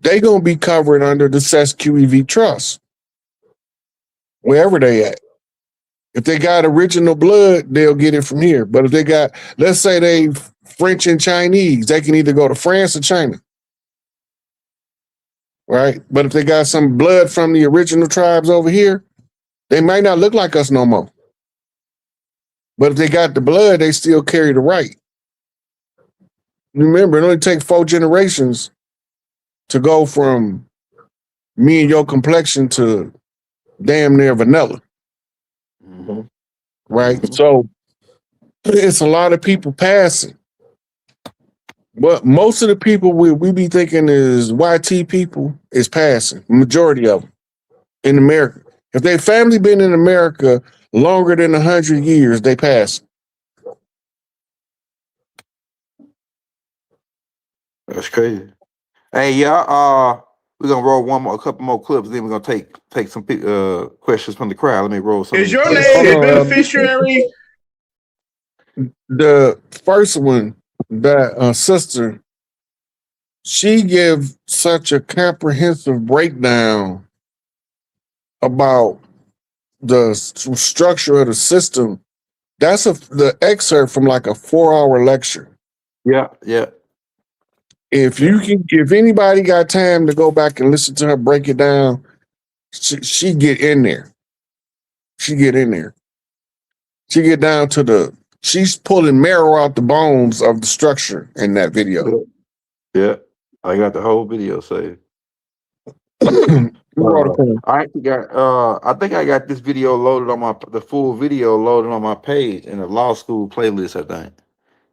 They're gonna be covered under the SESQEV Trust, wherever they at. If they got original blood, they'll get it from here. But if they got, let's say they French and Chinese, they can either go to France or China. Right? But if they got some blood from the original tribes over here, they might not look like us no more. But if they got the blood, they still carry the right. Remember, it only takes 4 generations to go from me and your complexion to damn near vanilla. Mm-hmm. Right? So it's a lot of people passing. But most of the people we be thinking is YT people is passing. Majority of them in America. If their family been in America longer than 100 years, they pass. That's crazy. Hey, y'all, we're gonna roll a couple more clips, then we're gonna take some questions from the crowd. Let me roll some. Is your name a beneficiary? The first one, that sister, she give such a comprehensive breakdown about the structure of the system. That's the excerpt from like a 4-hour lecture. Yeah. If anybody got time to go back and listen to her break it down, she get in there. She get down to she's pulling marrow out the bones of the structure in that video. Yeah. I got the whole video saved. I think I got this video loaded on the full video loaded on my page in the law school playlist, I think.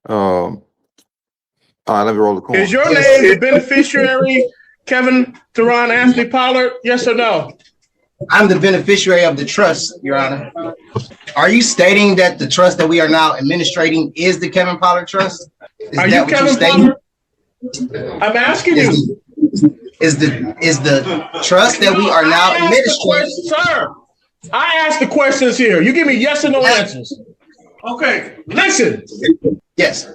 All right, let me roll the corner. Is your name the beneficiary, Kevin Teron Anthony Pollard? Yes or no? I'm the beneficiary of the trust, Your Honor. Are you stating that the trust that we are now administrating is the Kevin Pollard Trust? Are you Kevin Pollard? I'm asking you. Is the trust that we are now administrating? Sir, I ask the questions here. You give me yes or no answers. Okay, listen. Yes.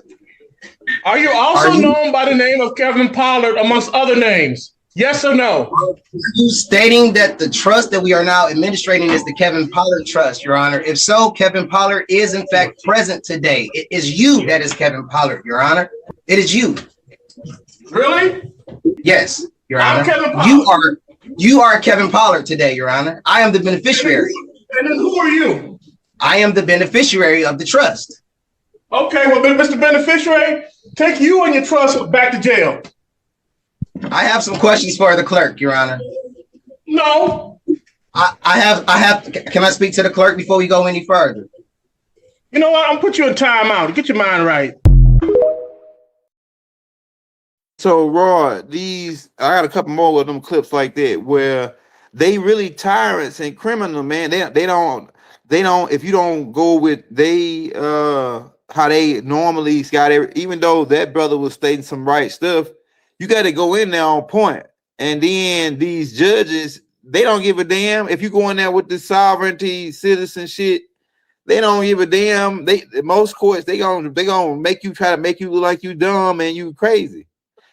Are you also known by the name of Kevin Pollard amongst other names? Yes or no? Are you stating that the trust that we are now administrating is the Kevin Pollard Trust, Your Honor? If so, Kevin Pollard is in fact present today. It is you that is Kevin Pollard, Your Honor. It is you. Really? Yes, Your Honor. I'm Kevin Pollard. You are Kevin Pollard today, Your Honor. I am the beneficiary. And then who are you? I am the beneficiary of the trust. Okay, well, Mr. Beneficiary, take you and your trust back to jail. I have some questions for the clerk, Your Honor. No. I have. Can I speak to the clerk before we go any further? You know what? I'm put you in timeout. Get your mind right. So, Rod, I got a couple more of them clips like that where they really tyrants and criminal, man. They don't. If you don't go with how they normally got even though that brother was stating some right stuff, you got to go in there on point. And then these judges, they don't give a damn if you go in there with the sovereignty, citizen shit. They don't give a damn. Most courts they gonna try to make you look like you dumb and you crazy.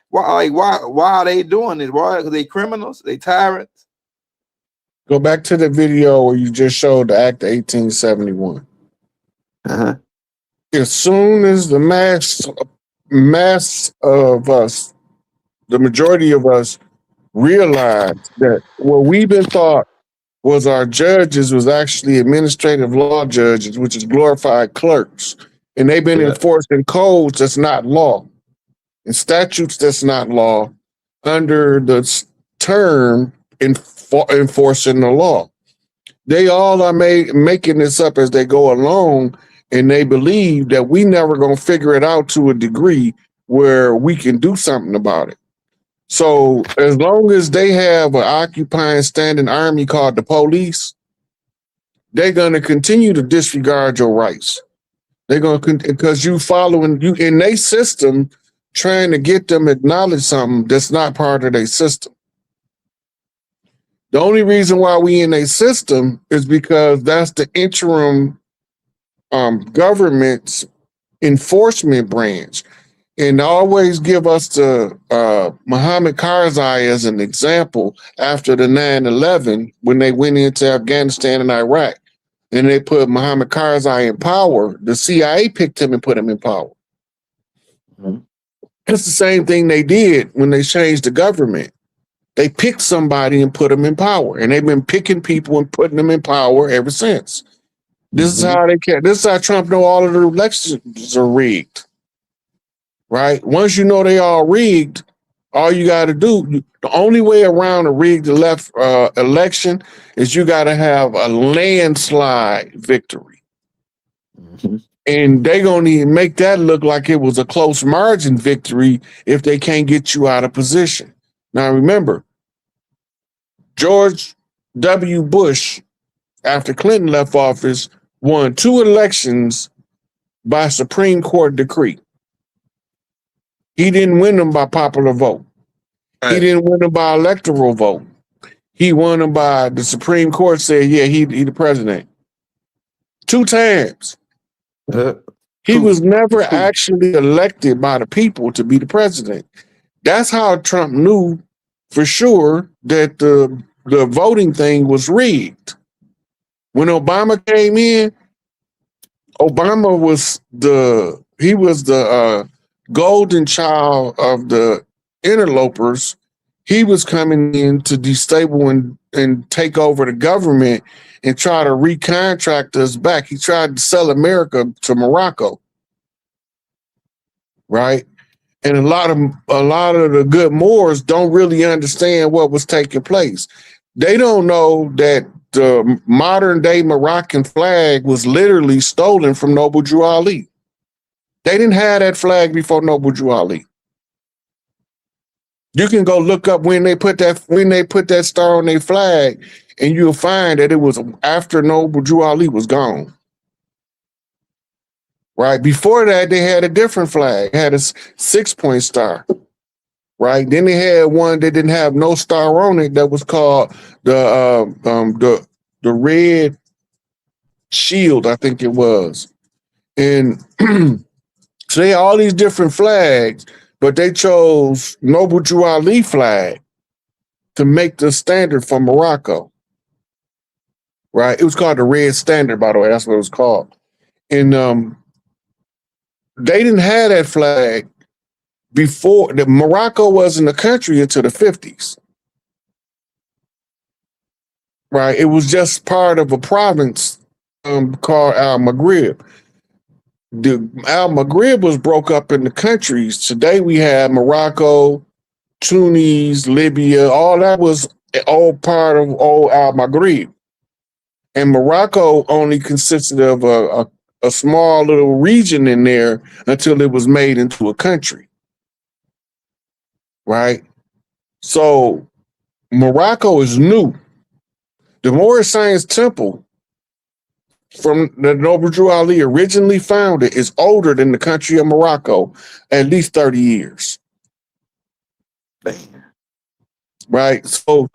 Why are they doing this? Why? Because they criminals, they tyrants. Go back to the video where you just showed the Act of 1871. as soon as the mass of us, the majority of us, realized that what we've been taught was our judges was actually administrative law judges, which is glorified clerks, and they've been enforcing codes that's not law and statutes that's not law under the term enforcing the law. They all are making this up as they go along, and they believe that we never gonna figure it out to a degree where we can do something about it. So as long as they have an occupying standing army called the police, they're gonna continue to disregard your rights. They're gonna because you following you in their system, trying to get them to acknowledge something that's not part of their system. The only reason why we in a system is because that's the interim government's enforcement branch. And always give us the Muhammad Karzai as an example after the 9/11 when they went into Afghanistan and Iraq and they put Muhammad Karzai in power. The CIA picked him and put him in power. Mm-hmm. It's the same thing they did when they changed the government. They picked somebody and put them in power, and they've been picking people and putting them in power ever since. This is how they can. This is how Trump know all of the elections are rigged. Right? Once you know they all rigged, all you got to do, the only way around a rigged election is you got to have a landslide victory. Mm-hmm. And they're going to make that look like it was a close margin victory if they can't get you out of position. Now, remember, George W. Bush, after Clinton left office, won 2 elections by Supreme Court decree. He didn't win them by popular vote. Right. He didn't win them by electoral vote. He won them by the Supreme Court said, yeah, he the president. 2 times. He was never actually elected by the people to be the president. That's how Trump knew for sure that the voting thing was rigged. When Obama came in, Obama was the golden child of the interlopers. He was coming in to destabilize and take over the government and try to recontract us back. He tried to sell America to Morocco, right? And a lot of the good Moors don't really understand what was taking place. They don't know that the modern day Moroccan flag was literally stolen from Noble Drew Ali. They didn't have that flag before Noble Drew Ali. You can go look up when they put that star on their flag, and you'll find that it was after Noble Drew Ali was gone. Right before that, they had a different flag. It had a 6-point star. Right. Then they had one that didn't have no star on it. That was called the Red Shield, I think it was. And so they had all these different flags, but they chose Noble Drew Ali flag to make the standard for Morocco. Right. It was called the Red Standard, by the way. That's what it was called. And they didn't have that flag before. Morocco wasn't a country until the 50s. Right. It was just part of a province called Al-Maghrib. The Al-Maghrib was broke up into countries. Today we have Morocco, Tunis, Libya, all that was all part of old Al-Maghrib. And Morocco only consisted of a small little region in there until it was made into a country. Right? So Morocco is new. The Moorish Science Temple from the Noble Drew Ali originally founded is older than the country of Morocco, at least 30 years. Right? So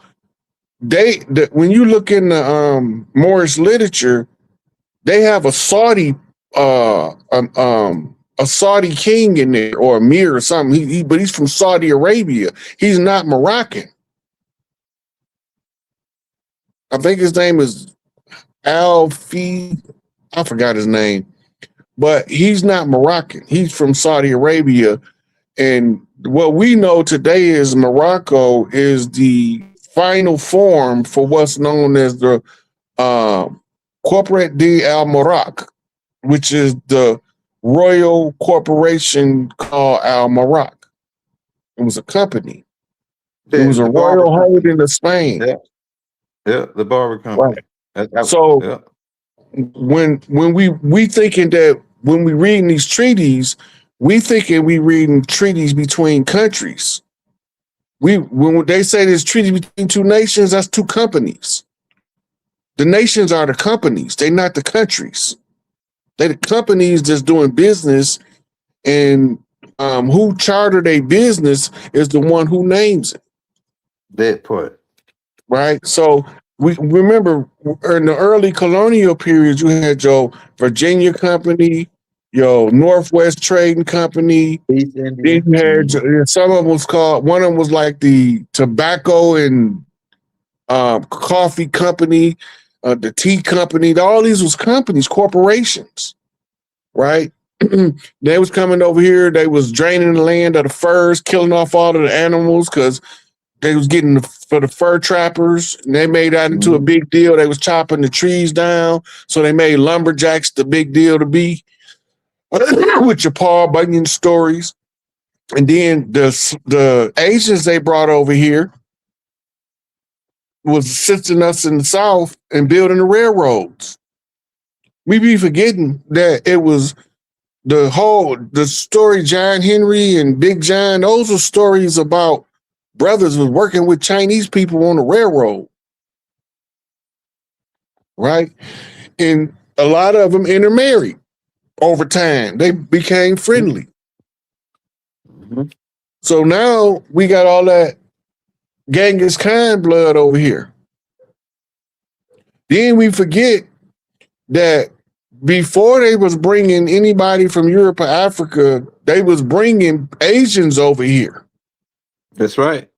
when you look in the Moorish literature, they have a Saudi king in there, or emir or something. But he's from Saudi Arabia. He's not Moroccan. I think his name is Alfie. I forgot his name. but he's not Moroccan. He's from Saudi Arabia. And what we know today is Morocco is the final form for what's known as the Corporate d'Al Morocco, which is the royal corporation called Al Morocco. It was a company. It was a royal holding of Spain. Yeah, the barber company. Right. So when we thinking that when we reading these treaties, we thinking we reading treaties between countries. When they say there's treaty between two nations, that's two companies. The nations are the companies. They're not the countries. They're the companies that's doing business, and who chartered a business is the one who names it. That part. Right? So we remember in the early colonial periods, you had your Virginia Company, your Northwest Trading Company. Then you had some of them was called, one of them was like the Tobacco and Coffee Company, the Tea Company. All these was companies, corporations, right? They was coming over here. They was draining the land of the furs, killing off all of the animals because they was getting for the fur trappers, and they made that into a big deal. They was chopping the trees down, so they made lumberjacks the big deal to be. With your Paul Bunyan stories. And then the Asians they brought over here was assisting us in the South and building the railroads. We be forgetting that it was the story John Henry and Big John, those are stories about brothers was working with Chinese people on the railroad. Right? And a lot of them intermarried. Over time, they became friendly. So now we got all that Genghis Khan blood over here. Then we forget that before they was bringing anybody from Europe or Africa, they was bringing Asians over here. That's right.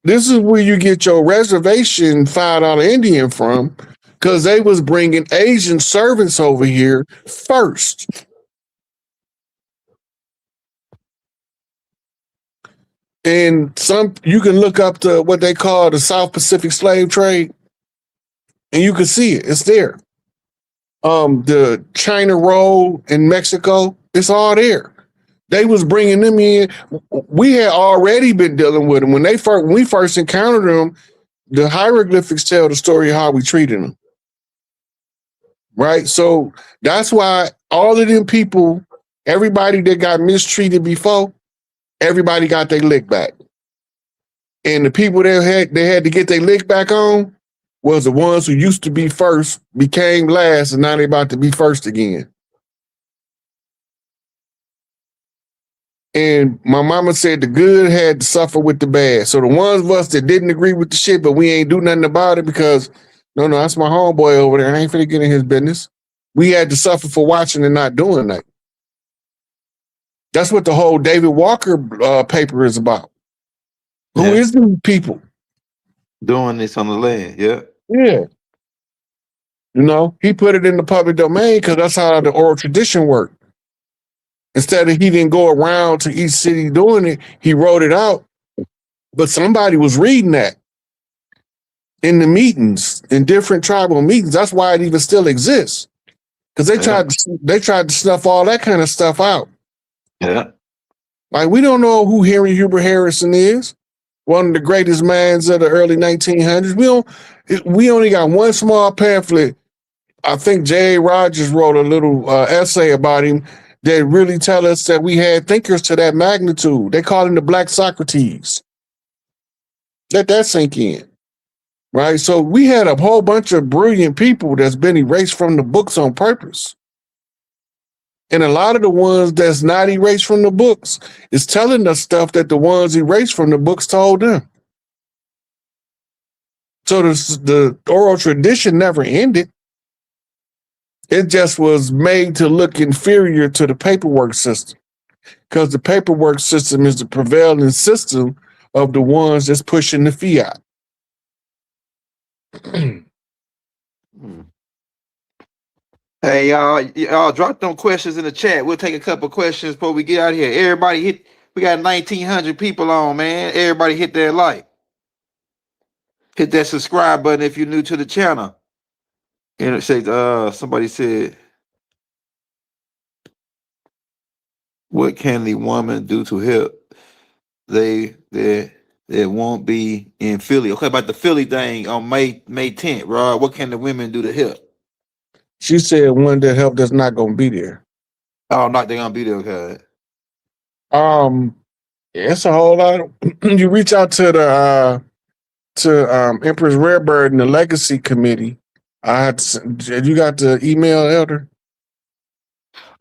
This is where you get your reservation $5 Indian from, because they was bringing Asian servants over here first. And you can look up to what they call the South Pacific slave trade, and you can see it. It's there. The China Roll in Mexico, it's all there. They was bringing them in. We had already been dealing with them when we first encountered them. The hieroglyphics tell the story of how we treated them. Right? So that's why all of them people, everybody that got mistreated before, everybody got their lick back. And the people that they had to get their lick back on was the ones who used to be first, became last, and now they're about to be first again. And my mama said the good had to suffer with the bad. So the ones of us that didn't agree with the shit, but we ain't do nothing about it because no, that's my homeboy over there. I ain't finna get in his business. We had to suffer for watching and not doing that. That's what the whole David Walker paper is about. Who is these people? Doing this on the land, yeah. Yeah. You know, he put it in the public domain because that's how the oral tradition worked. Instead of he didn't go around to each city doing it, he wrote it out. But somebody was reading that in the meetings, in different tribal meetings. That's why it even still exists. Because they tried to snuff all that kind of stuff out. Yeah. Like, we don't know who Henry Hubert Harrison is, one of the greatest minds of the early 1900s. We only got one small pamphlet. I think J.A. Rogers wrote a little essay about him that really tell us that we had thinkers to that magnitude. They call him the Black Socrates. Let that sink in. Right? So we had a whole bunch of brilliant people that's been erased from the books on purpose. And a lot of the ones that's not erased from the books is telling us stuff that the ones erased from the books told them. So the oral tradition never ended. It just was made to look inferior to the paperwork system, because the paperwork system is the prevailing system of the ones that's pushing the fiat. Hey, y'all drop them questions in the chat. We'll take a couple questions before we get out of here. Everybody hit. We got 1,900 people on, man. Everybody hit that like. Hit that subscribe button if you're new to the channel. And it says, somebody said, what can the woman do to help they won't be in Philly? Okay, about the Philly thing on May 10th, Rod. What can the women do to help? She said one that helped that's not gonna be there. Oh, not they gonna be there, okay. It's a whole lot. You reach out to the Empress Redbird and the Legacy Committee. You got the email, Elder?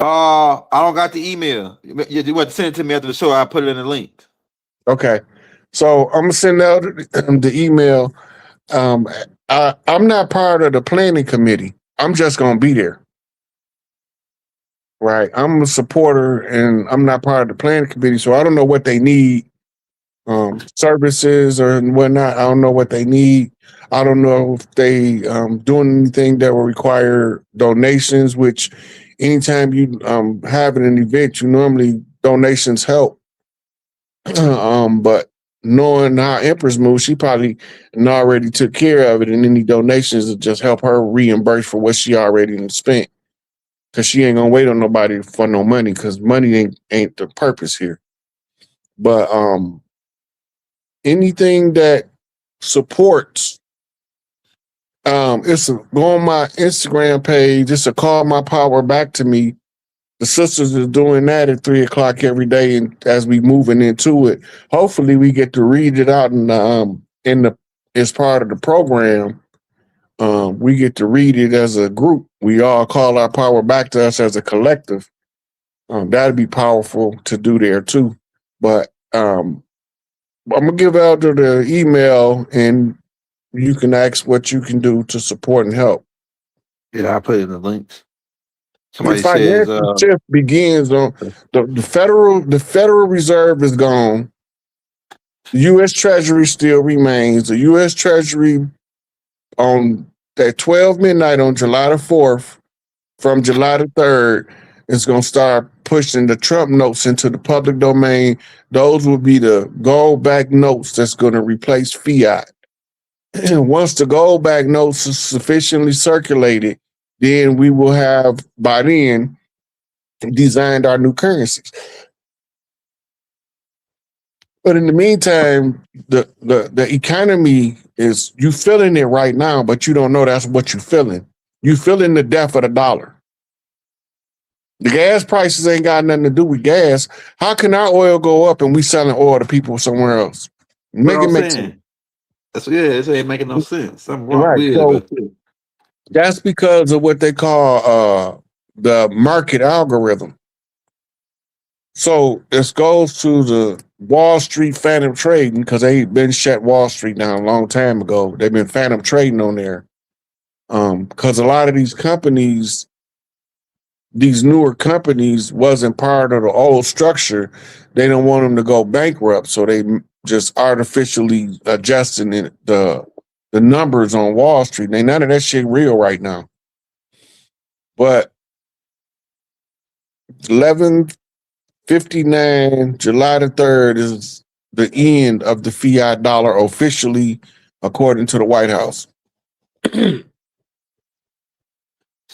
I don't got the email. You want to send it to me after the show? I'll put it in the link. Okay, so I'm gonna send out the email. I'm not part of the planning committee. I'm just gonna be there. Right. I'm a supporter and I'm not part of the planning committee, so I don't know what they need. Services or whatnot. I don't know what they need. I don't know if they doing anything that will require donations, which anytime you have an event, you normally donations help. But knowing how Empress moves, she probably already took care of it, and any donations will just help her reimburse for what she already spent. Cause she ain't gonna wait on nobody for no money, cause money ain't the purpose here. But anything that supports, it's go on my Instagram page. It's a call my power back to me. The sisters are doing that at 3:00 every day, and as we moving into it, hopefully we get to read it out in the as part of the program. We get to read it as a group. We all call our power back to us as a collective. That'd be powerful to do there too. But I'm gonna give Elder the email, and you can ask what you can do to support and help. Yeah, I put it in the links. Somebody The says, financial shift begins on the Federal Reserve is gone. The U.S. Treasury still remains. The U.S. Treasury on that 12 midnight on July the 4th, from July the 3rd, is going to start pushing the Trump notes into the public domain. Those will be the gold-backed notes that's going to replace fiat. Once the gold-backed notes is sufficiently circulated, then we will have, by then, designed our new currencies. But in the meantime, the economy is, you feeling it right now, but you don't know that's what you're feeling. You feeling the death of the dollar. The gas prices ain't got nothing to do with gas. How can our oil go up and we selling oil to people somewhere else? Make it make sense. It ain't making no sense. Something wrong Right. with So it. But that's because of what they call the market algorithm. So this goes to the Wall Street phantom trading, because they've been shut Wall Street down a long time ago. They've been phantom trading on there. Because a lot of these companies, these newer companies, wasn't part of the old structure. They don't want them to go bankrupt, so they just artificially adjusting the numbers on Wall Street. None of that shit real right now. But 11:59, July the 3rd is the end of the fiat dollar officially, according to the White House.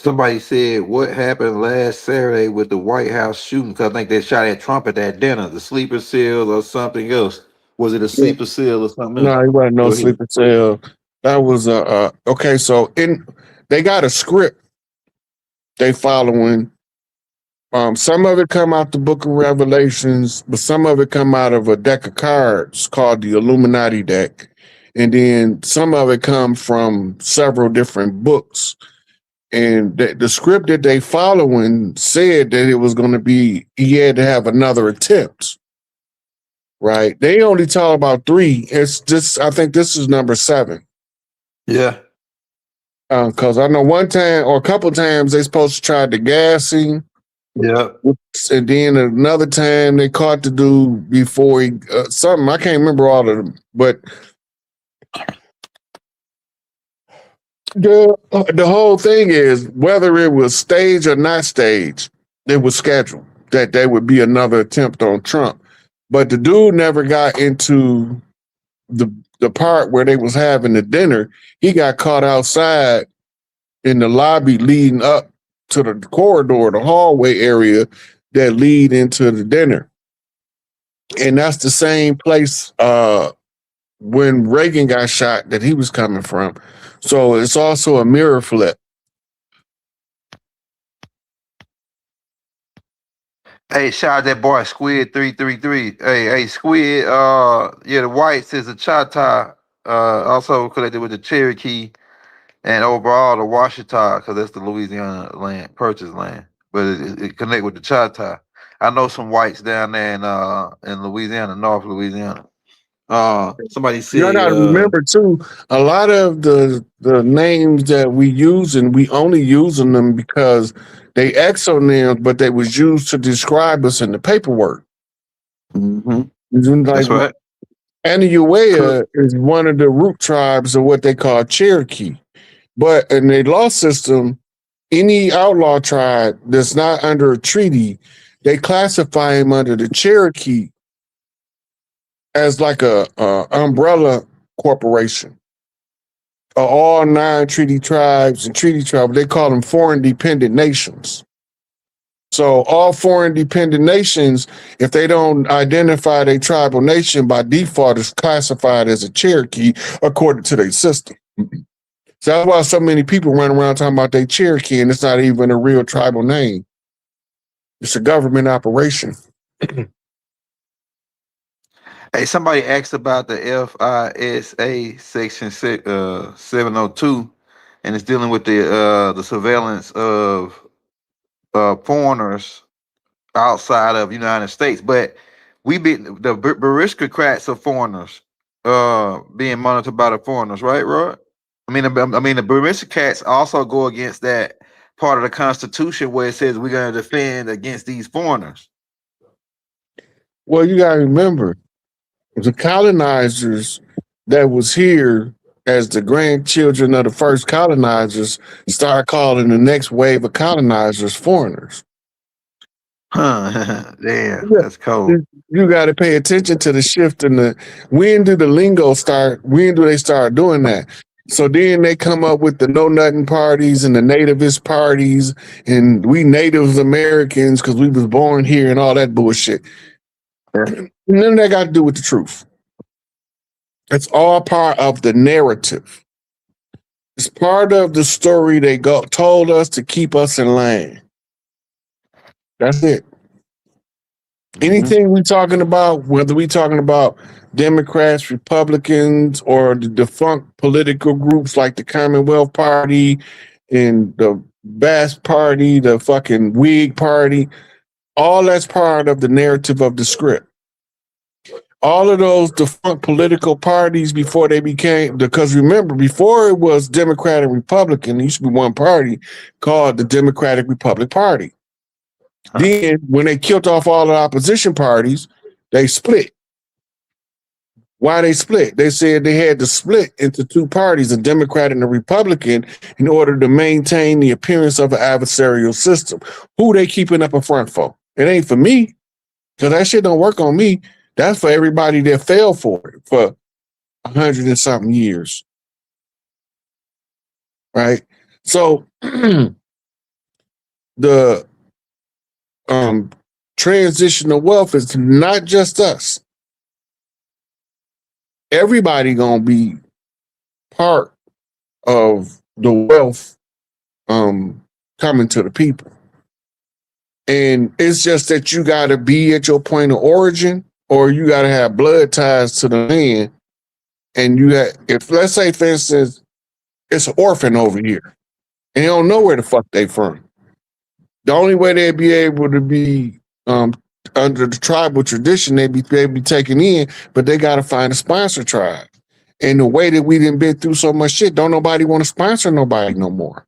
somebody said, what happened last Saturday with the White House shooting? Because I think they shot at Trump at that dinner, the sleeper cell or something else. Was it a sleeper cell or something else? No, it wasn't no Go ahead. sleeper cell. That was okay. So they got a script they following. Some of it come out the Book of Revelations, but some of it come out of a deck of cards called the Illuminati deck, and then some of it come from several different books. And the script that they following said that it was going to be, he had to have another attempt. Right? They only talk about 3. It's just, I think this is number 7. Yeah. Because I know one time or a couple times they supposed to try the gassing. Yeah. And then another time they caught the dude before he something. I can't remember all of them, but The whole thing is whether it was staged or not staged, it was scheduled that there would be another attempt on Trump. But the dude never got into the part where they was having the dinner. He got caught outside in the lobby leading up to the corridor, the hallway area that lead into the dinner. And that's the same place when Reagan got shot that he was coming from. So it's also a mirror flip. Hey, shout out that boy Squid 333. Hey, Squid. The whites is a Chata. Also connected with the Cherokee, and overall the Washita, because that's the Louisiana land, purchase land. But it connect with the Chata. I know some whites down there in Louisiana, North Louisiana. Somebody said, You gotta remember too, a lot of the names that we use, and we only using them because they exonyms, but they was used to describe us in the paperwork. Mm-hmm. That's right. Anahuea is one of the root tribes of what they call Cherokee. But in the law system, any outlaw tribe that's not under a treaty, they classify him under the Cherokee as like a umbrella corporation. All 9 treaty tribes and treaty tribes, they call them foreign dependent nations. So all foreign dependent nations, if they don't identify their tribal nation, by default is classified as a Cherokee according to their system. So that's why so many people run around talking about they Cherokee, and it's not even a real tribal name. It's a government operation. Hey, somebody asked about the FISA section 702, and it's dealing with the surveillance of foreigners outside of the United States. But the aristocrats of foreigners being monitored by the foreigners, right, Rod? I mean, the aristocrats also go against that part of the Constitution where it says we're going to defend against these foreigners. Well, you got to remember, the colonizers that was here as the grandchildren of the first colonizers start calling the next wave of colonizers foreigners. Huh. Damn, that's cold. You got to pay attention to the shift in when do the lingo start? When do they start doing that? So then they come up with the know nothing parties and the nativist parties, and we Native Americans because we was born here and all that bullshit. And then that got to do with the truth. It's all part of the narrative. It's part of the story they told us to keep us in line. That's it. Anything we talking about, whether we talking about Democrats, Republicans, or the defunct political groups like the Commonwealth Party and the Bass Party, the fucking Whig Party, all that's part of the narrative of the script. All of those defunct political parties before they became, because remember, before it was Democrat and Republican, it used to be one party called the Democratic Republic Party. Then when they killed off all the opposition parties, they split. Why they split? They said they had to split into 2 parties, a Democrat and a Republican, in order to maintain the appearance of an adversarial system. Who they keeping up in front for? It ain't for me, because that shit don't work on me. That's for everybody that fell for it for 100 and something years. Right? So the transitional wealth is not just us. Everybody gonna be part of the wealth coming to the people. And it's just that you gotta be at your point of origin, or you gotta have blood ties to the land. And if let's say, for instance, it's an orphan over here, and they don't know where the fuck they from. The only way they'd be able to be under the tribal tradition, they'd be taken in, but they got to find a sponsor tribe. And the way that we done been through so much shit, don't nobody want to sponsor nobody no more.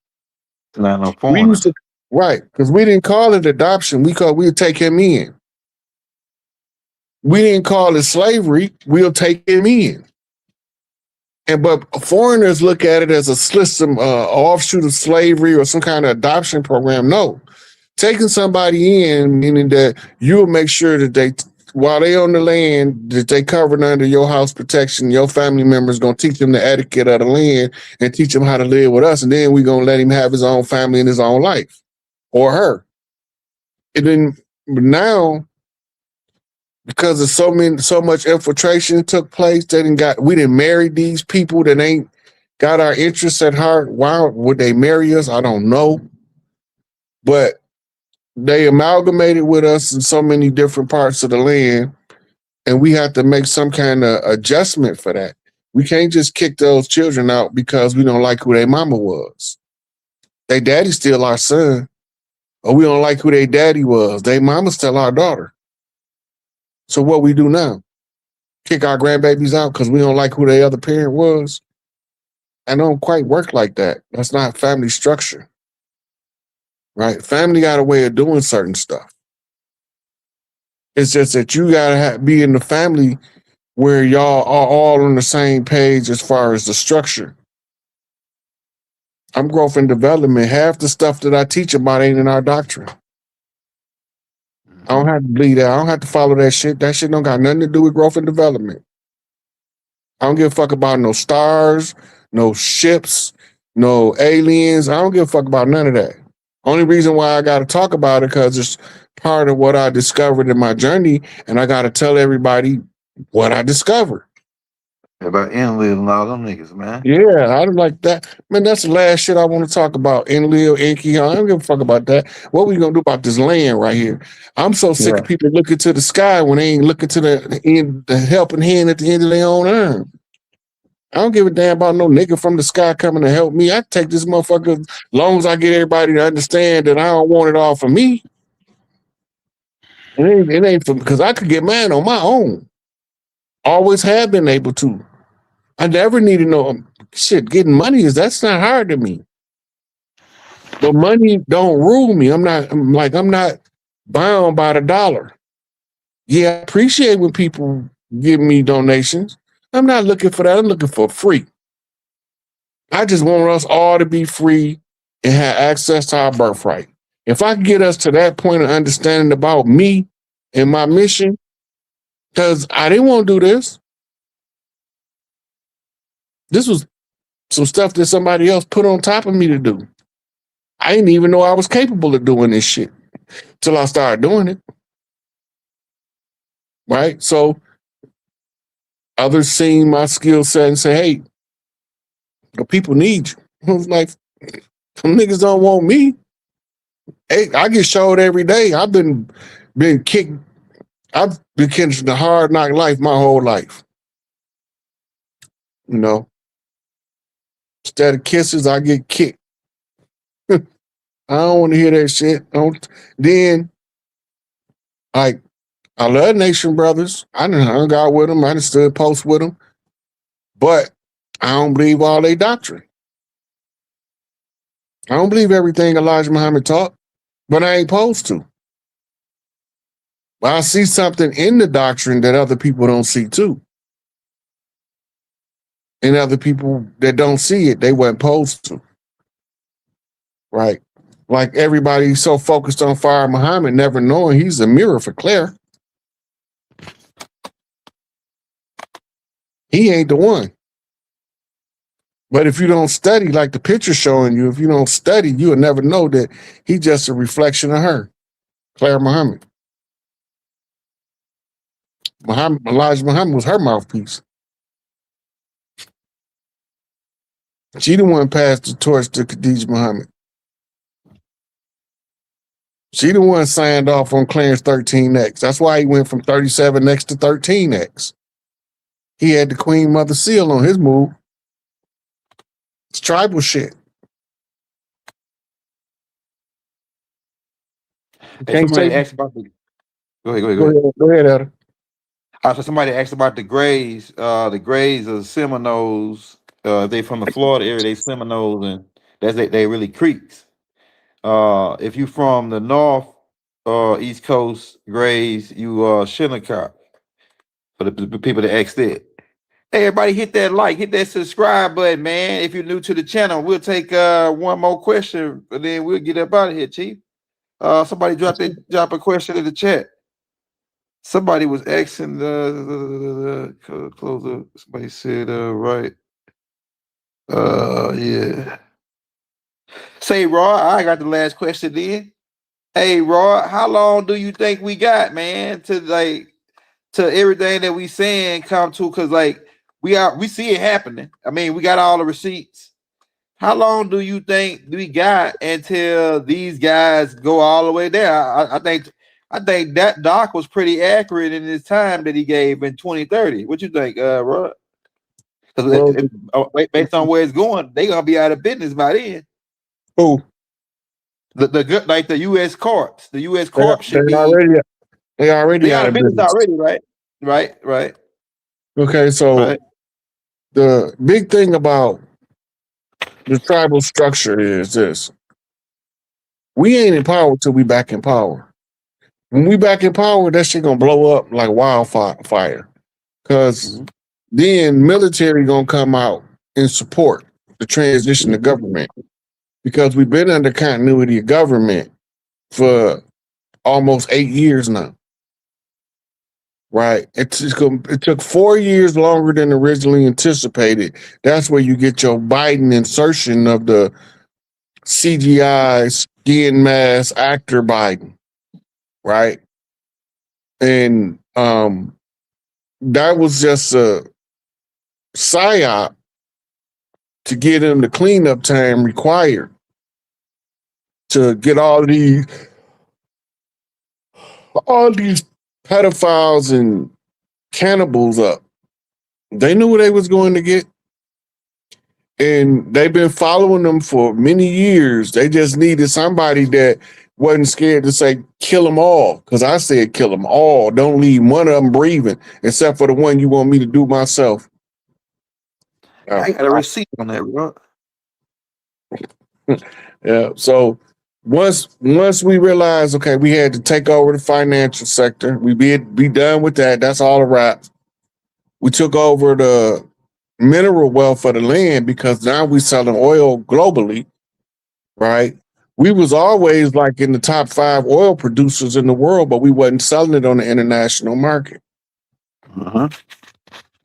Not no foreigner. Right, because we didn't call it adoption. We'd take him in. We didn't call it slavery. We'll take him in. But foreigners look at it as a system, offshoot of slavery or some kind of adoption program. No, taking somebody in, meaning that you'll make sure that they, while they on the land, that they covered under your house protection. Your family members gonna teach them the etiquette of the land and teach them how to live with us, and then we gonna let him have his own family and his own life, or her. And then now, because of so much infiltration took place, we didn't marry these people that ain't got our interests at heart. Why would they marry us? I don't know, but they amalgamated with us in so many different parts of the land, and we have to make some kind of adjustment for that. We can't just kick those children out because we don't like who their mama was. Their daddy's still our son, or we don't like who their daddy was. Their mama's still our daughter. So what we do now? Kick our grandbabies out because we don't like who their other parent was? I don't quite work like that. That's not family structure. Right? Family got a way of doing certain stuff. It's just that you gotta be in the family where y'all are all on the same page as far as the structure. I'm growth and development. Half the stuff that I teach about ain't in our doctrine. I don't have to bleed out. I don't have to follow that shit. That shit don't got nothing to do with growth and development. I don't give a fuck about no stars, no ships, no aliens. I don't give a fuck about none of that. Only reason why I got to talk about it because it's part of what I discovered in my journey, and I got to tell everybody what I discovered. About Enlil and all them niggas, man. Yeah, I don't like that. Man, that's the last shit I want to talk about. Enlil, Enki, I don't give a fuck about that. What we gonna do about this land right here? I'm so sick of people looking to the sky when they ain't looking to the helping hand at the end of their own arm. I don't give a damn about no nigga from the sky coming to help me. I take this motherfucker as long as I get everybody to understand that I don't want it all for me. It ain't for because I could get mine on my own. Always have been able to. I never needed no shit. Getting money that's not hard to me. But money don't rule me. I'm not bound by the dollar. Yeah, I appreciate when people give me donations. I'm not looking for that. I'm looking for free. I just want us all to be free and have access to our birthright. If I can get us to that point of understanding about me and my mission, because I didn't want to do this. This was some stuff that somebody else put on top of me to do. I didn't even know I was capable of doing this shit till I started doing it. Right? So others seen my skill set and say, hey, the people need you. I was like, some niggas don't want me. Hey, I get showed every day. I've been kicked. I've been kicked the hard knock life my whole life. You know, instead of kisses, I get kicked. I don't want to hear that shit. Then, like, I love Nation Brothers. I done hung out with them. I done stood post with them. But I don't believe all they doctrine. I don't believe everything Elijah Muhammad taught, but I ain't supposed to. But I see something in the doctrine that other people don't see too. And other people that don't see it, they weren't supposed to. Right? Like everybody so focused on Fire Muhammad, never knowing he's a mirror for Claire. He ain't the one. But if you don't study, like the picture showing you, if you don't study, you'll never know that he's just a reflection of her, Claire Muhammad. Elijah Muhammad was her mouthpiece. She the one passed the torch to Khadijah Muhammad. She the one signed off on Clarence 13X. That's why he went from 37X to 13X. He had the Queen Mother seal on his move. It's tribal shit. Hey, somebody asked about the. Go ahead, Adam. So somebody asked about the Grays. The Grays are Seminoles. They from the Florida area. They Seminoles, and they really Creeks. If you from the North, East Coast Grays, you Shinnecock. For the people that asked it. Hey, everybody, hit that like, hit that subscribe button, man. If you're new to the channel, we'll take one more question, and then we'll get up out of here, Chief. Somebody drop a question in the chat. Somebody was asking closer. Somebody said right. Yeah. Say, Raw, I got the last question then. Hey, Raw, how long do you think we got, man, to everything that we saying come to? Because we see it happening. I mean, we got all the receipts. How long do you think we got until these guys go all the way there? I think that Doc was pretty accurate in his time that he gave in 2030. What you think, Rod? Because based on where it's going, they're gonna be out of business by then. Who? The U.S. corps. The U.S. corps should be they already out of business already, right? Right. Okay, so the big thing about the tribal structure is this: we ain't in power till we back in power. When we back in power, that shit gonna blow up like wildfire. Because then military gonna come out and support the transition to government. Because we've been under continuity of government for almost 8 years now. Right? It took 4 years longer than originally anticipated. That's where you get your Biden insertion of the CGI skin mask actor Biden. Right? And that was just a psyop to get him the cleanup time required to get all these pedophiles and cannibals up. They knew what they was going to get. And they've been following them for many years. They just needed somebody that wasn't scared to say, kill them all. Because I said, kill them all. Don't leave one of them breathing, except for the one you want me to do myself. I got a receipt on that, bro. Yeah. So once we realized, okay, we had to take over the financial sector. We be done with that. That's all a wrap. We took over the mineral wealth of the land because now we're selling oil globally, right? We was always like in the top 5 oil producers in the world, but we wasn't selling it on the international market.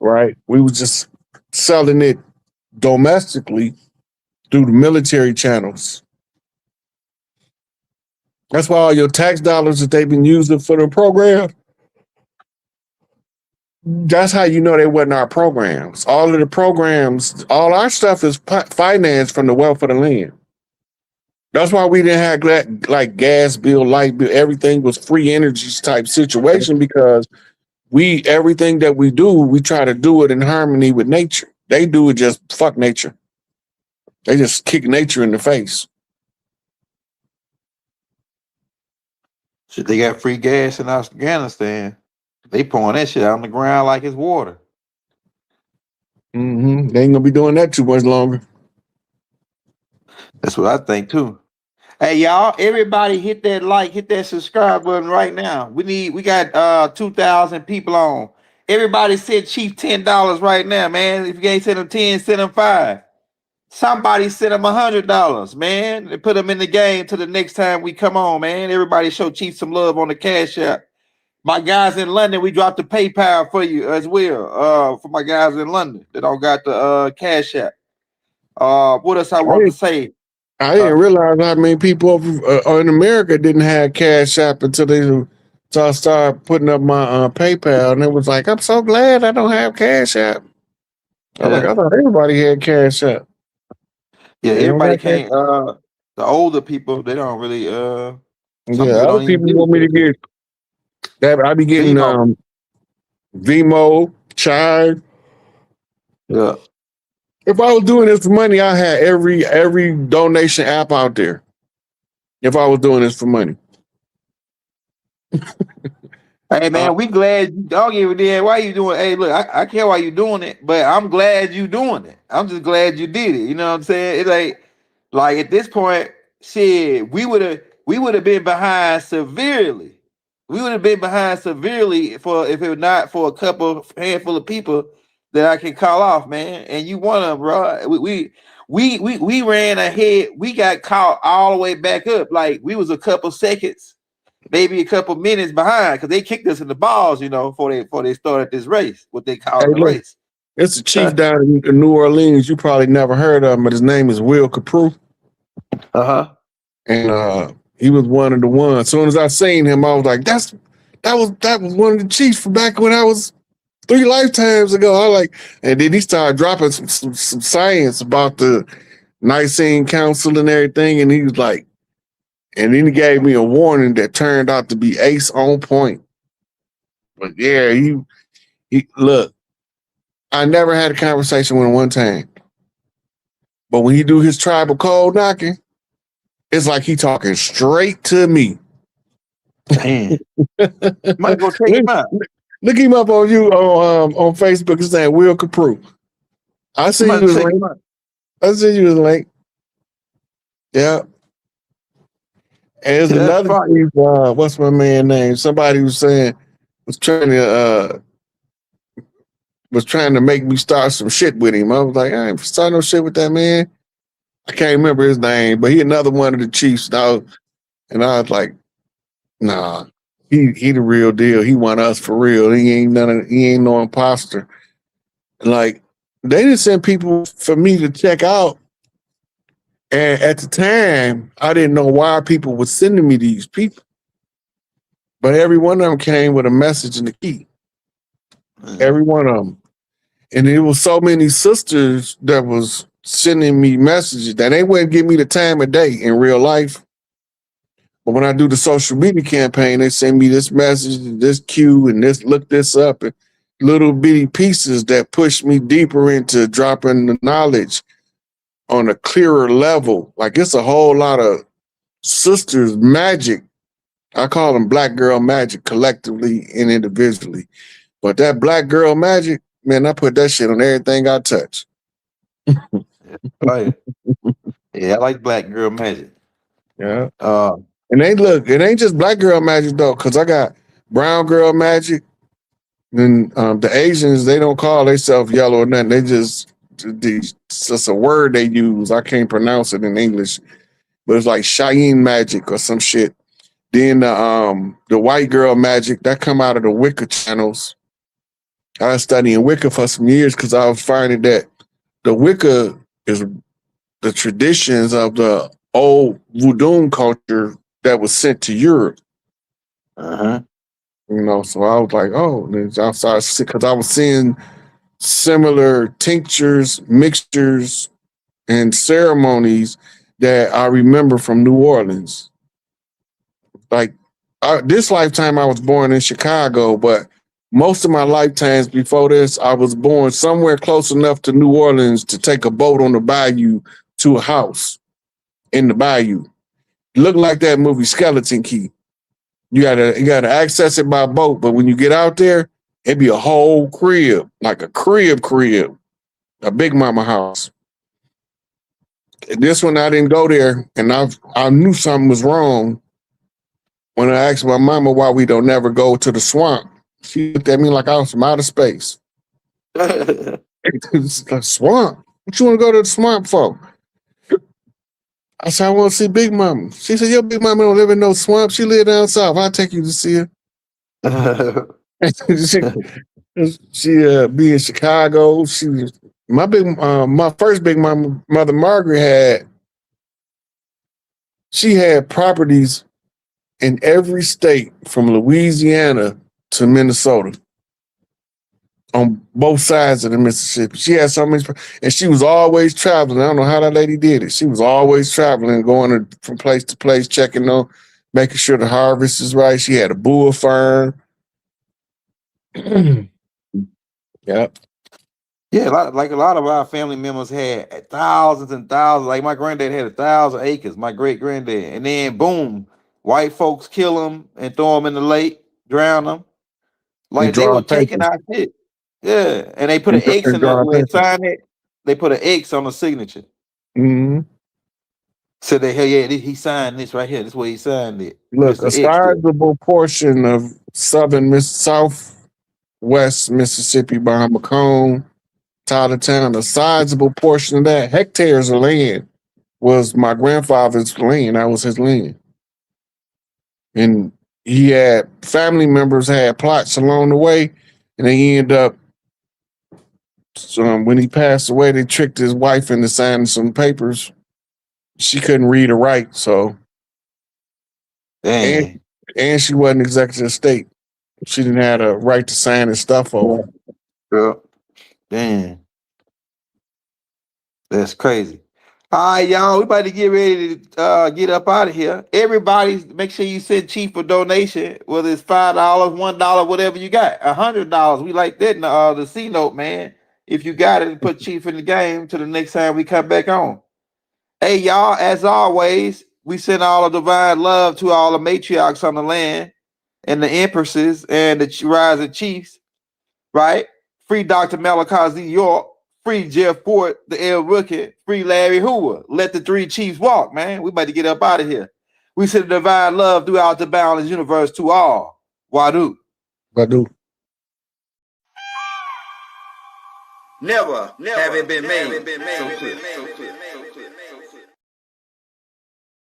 Right? We was just selling it domestically through the military channels. That's why all your tax dollars that they've been using for the program, that's how you know they wasn't our programs. All of the programs, all our stuff is financed from the wealth of the land. That's why we didn't have like gas bill, light bill, everything was free energy type situation because everything that we do, we try to do it in harmony with nature. They do it just fuck nature. They just kick nature in the face. Shit, they got free gas in Afghanistan. They pouring that shit out on the ground like it's water. They ain't gonna be doing that too much longer. That's what I think too. Hey y'all, everybody hit that like, hit that subscribe button right now. We got 2,000 people on. Everybody send Chief $10 right now, man. If you ain't send them 10, send them 5. Somebody send them $100, man. And put them in the game till the next time we come on, man. Everybody show Chief some love on the Cash App. My guys in London, we dropped the PayPal for you as well. For my guys in London that don't got the Cash App. What else I want to say? I didn't realize how many people in America didn't have Cash App until I started putting up my PayPal, and it was like, I'm so glad I don't have Cash App. I thought everybody had Cash App. Yeah, everybody can't. The older people, they don't really. Other people want me to get that. I be getting Vimo, Chime. Yeah. If I was doing this for money, I had every donation app out there. If I was doing this for money. Hey man, we glad you don't give a damn why you doing. Hey, look, I care why you doing it, but I'm glad you doing it. I'm just glad you did it. You know what I'm saying? It's like at this point, shit, we would have been behind severely. We would have been behind severely if it were not for a handful of people that I can call off, man. And you one of them, bro. We ran ahead. We got caught all the way back up. Like we was a couple seconds, maybe a couple minutes behind, because they kicked us in the balls, before they started this race, what they call the look, race. it's a chief down in New Orleans. You probably never heard of him, but his name is Will Caprew. And he was one of the ones. As soon as I seen him, I was like, that was one of the chiefs from back when I was 3 lifetimes ago. I like, and then he started dropping some science about the Nicene Council and everything, and he was like, and then he gave me a warning that turned out to be ace on point. But yeah, he look, I never had a conversation with him one time, but when he do his tribal code knocking, it's like he talking straight to me. Man. Might go check him out. Look him up on Facebook. His name Will Caprew. I see you his link. I see you his link. Yeah. And there's another piece, what's my man name? Somebody was saying was trying to make me start some shit with him. I was like, I ain't starting no shit with that man. I can't remember his name, but he another one of the chiefs now. And I was like, nah, he the real deal. He want us for real. He ain't no imposter. Like, they didn't send people for me to check out. And at the time, I didn't know why people were sending me these people. But every one of them came with a message and a key. Every one of them. And it was so many sisters that was sending me messages that they wouldn't give me the time of day in real life. But when I do the social media campaign, they send me this message, this cue, and this look this up, and little bitty pieces that push me deeper into dropping the knowledge on a clearer level. Like, it's a whole lot of sisters magic. I call them black girl magic collectively and individually. But that black girl magic, man, I put that shit on everything I touch. Right. Yeah, I like black girl magic. Yeah. And it ain't just black girl magic though, because I got brown girl magic. And the Asians, they don't call themselves yellow or nothing. They just it's a word they use. I can't pronounce it in English, but it's like Cheyenne magic or some shit. Then the white girl magic that come out of the Wicca channels. I was studying Wicca for some years because I was finding that the Wicca is the traditions of the old voodoo culture that was sent to Europe. So I was like, oh, I started because I was seeing similar tinctures, mixtures, and ceremonies that I remember from New Orleans. Like this lifetime, I was born in Chicago, but most of my lifetimes before this, I was born somewhere close enough to New Orleans to take a boat on the bayou to a house in the bayou. Looked like that movie Skeleton Key. You gotta access it by boat, but when you get out there, it'd be a whole crib, like a crib, a big mama house. This one I didn't go there, and I knew something was wrong when I asked my mama why we don't never go to the swamp. She looked at me like I was from outer space. It's a swamp. What you want to go to the swamp for? I said, I want to see Big Mama. She said, your Big Mama don't live in no swamp. She live down south. I'll take you to see her. she be in Chicago. My first Big Mama, Mother Margaret she had properties in every state from Louisiana to Minnesota on both sides of the Mississippi. She had so many, and she was always traveling. I don't know how that lady did it. She was always traveling, going from place to place, checking on, making sure the harvest is right. She had a bull farm. Yep. Yeah, a lot of our family members had thousands and thousands. Like my granddad had 1,000 acres, my great granddad, and then boom, white folks kill them and throw them in the lake, drown them. Like they were taking our shit. Yeah, and they put an X in the where sign it. They put an X on the signature. Mm-hmm. So they he signed this right here. This is where he signed it. Look, a sizable portion of southwest Mississippi behind Macomb Tyler Town, a sizable portion of that, hectares of land, was my grandfather's land. That was his land. And he had family members had plots along the way, and they ended up, when he passed away, they tricked his wife into signing some papers. She couldn't read or write, so. And she wasn't executive estate. She didn't have a right to sign his stuff over. Yeah. Damn. That's crazy. All right, y'all. We about to get ready to get up out of here. Everybody, make sure you send Chief a donation, whether it's $5, $1, whatever you got. $100. We like that in the C note, man. If you got it, put Chief in the game till the next time we come back on. Hey, y'all, as always, we send all the divine love to all the matriarchs on the land and the empresses and the rising chiefs, right? Free Dr. Malachi Z. York, free Jeff Fort, the El Rookie, free Larry Hoover. Let the three chiefs walk, man. We about to get up out of here. We send divine love throughout the boundless universe to all. Wadu. Wadu. Never have it been made so clear.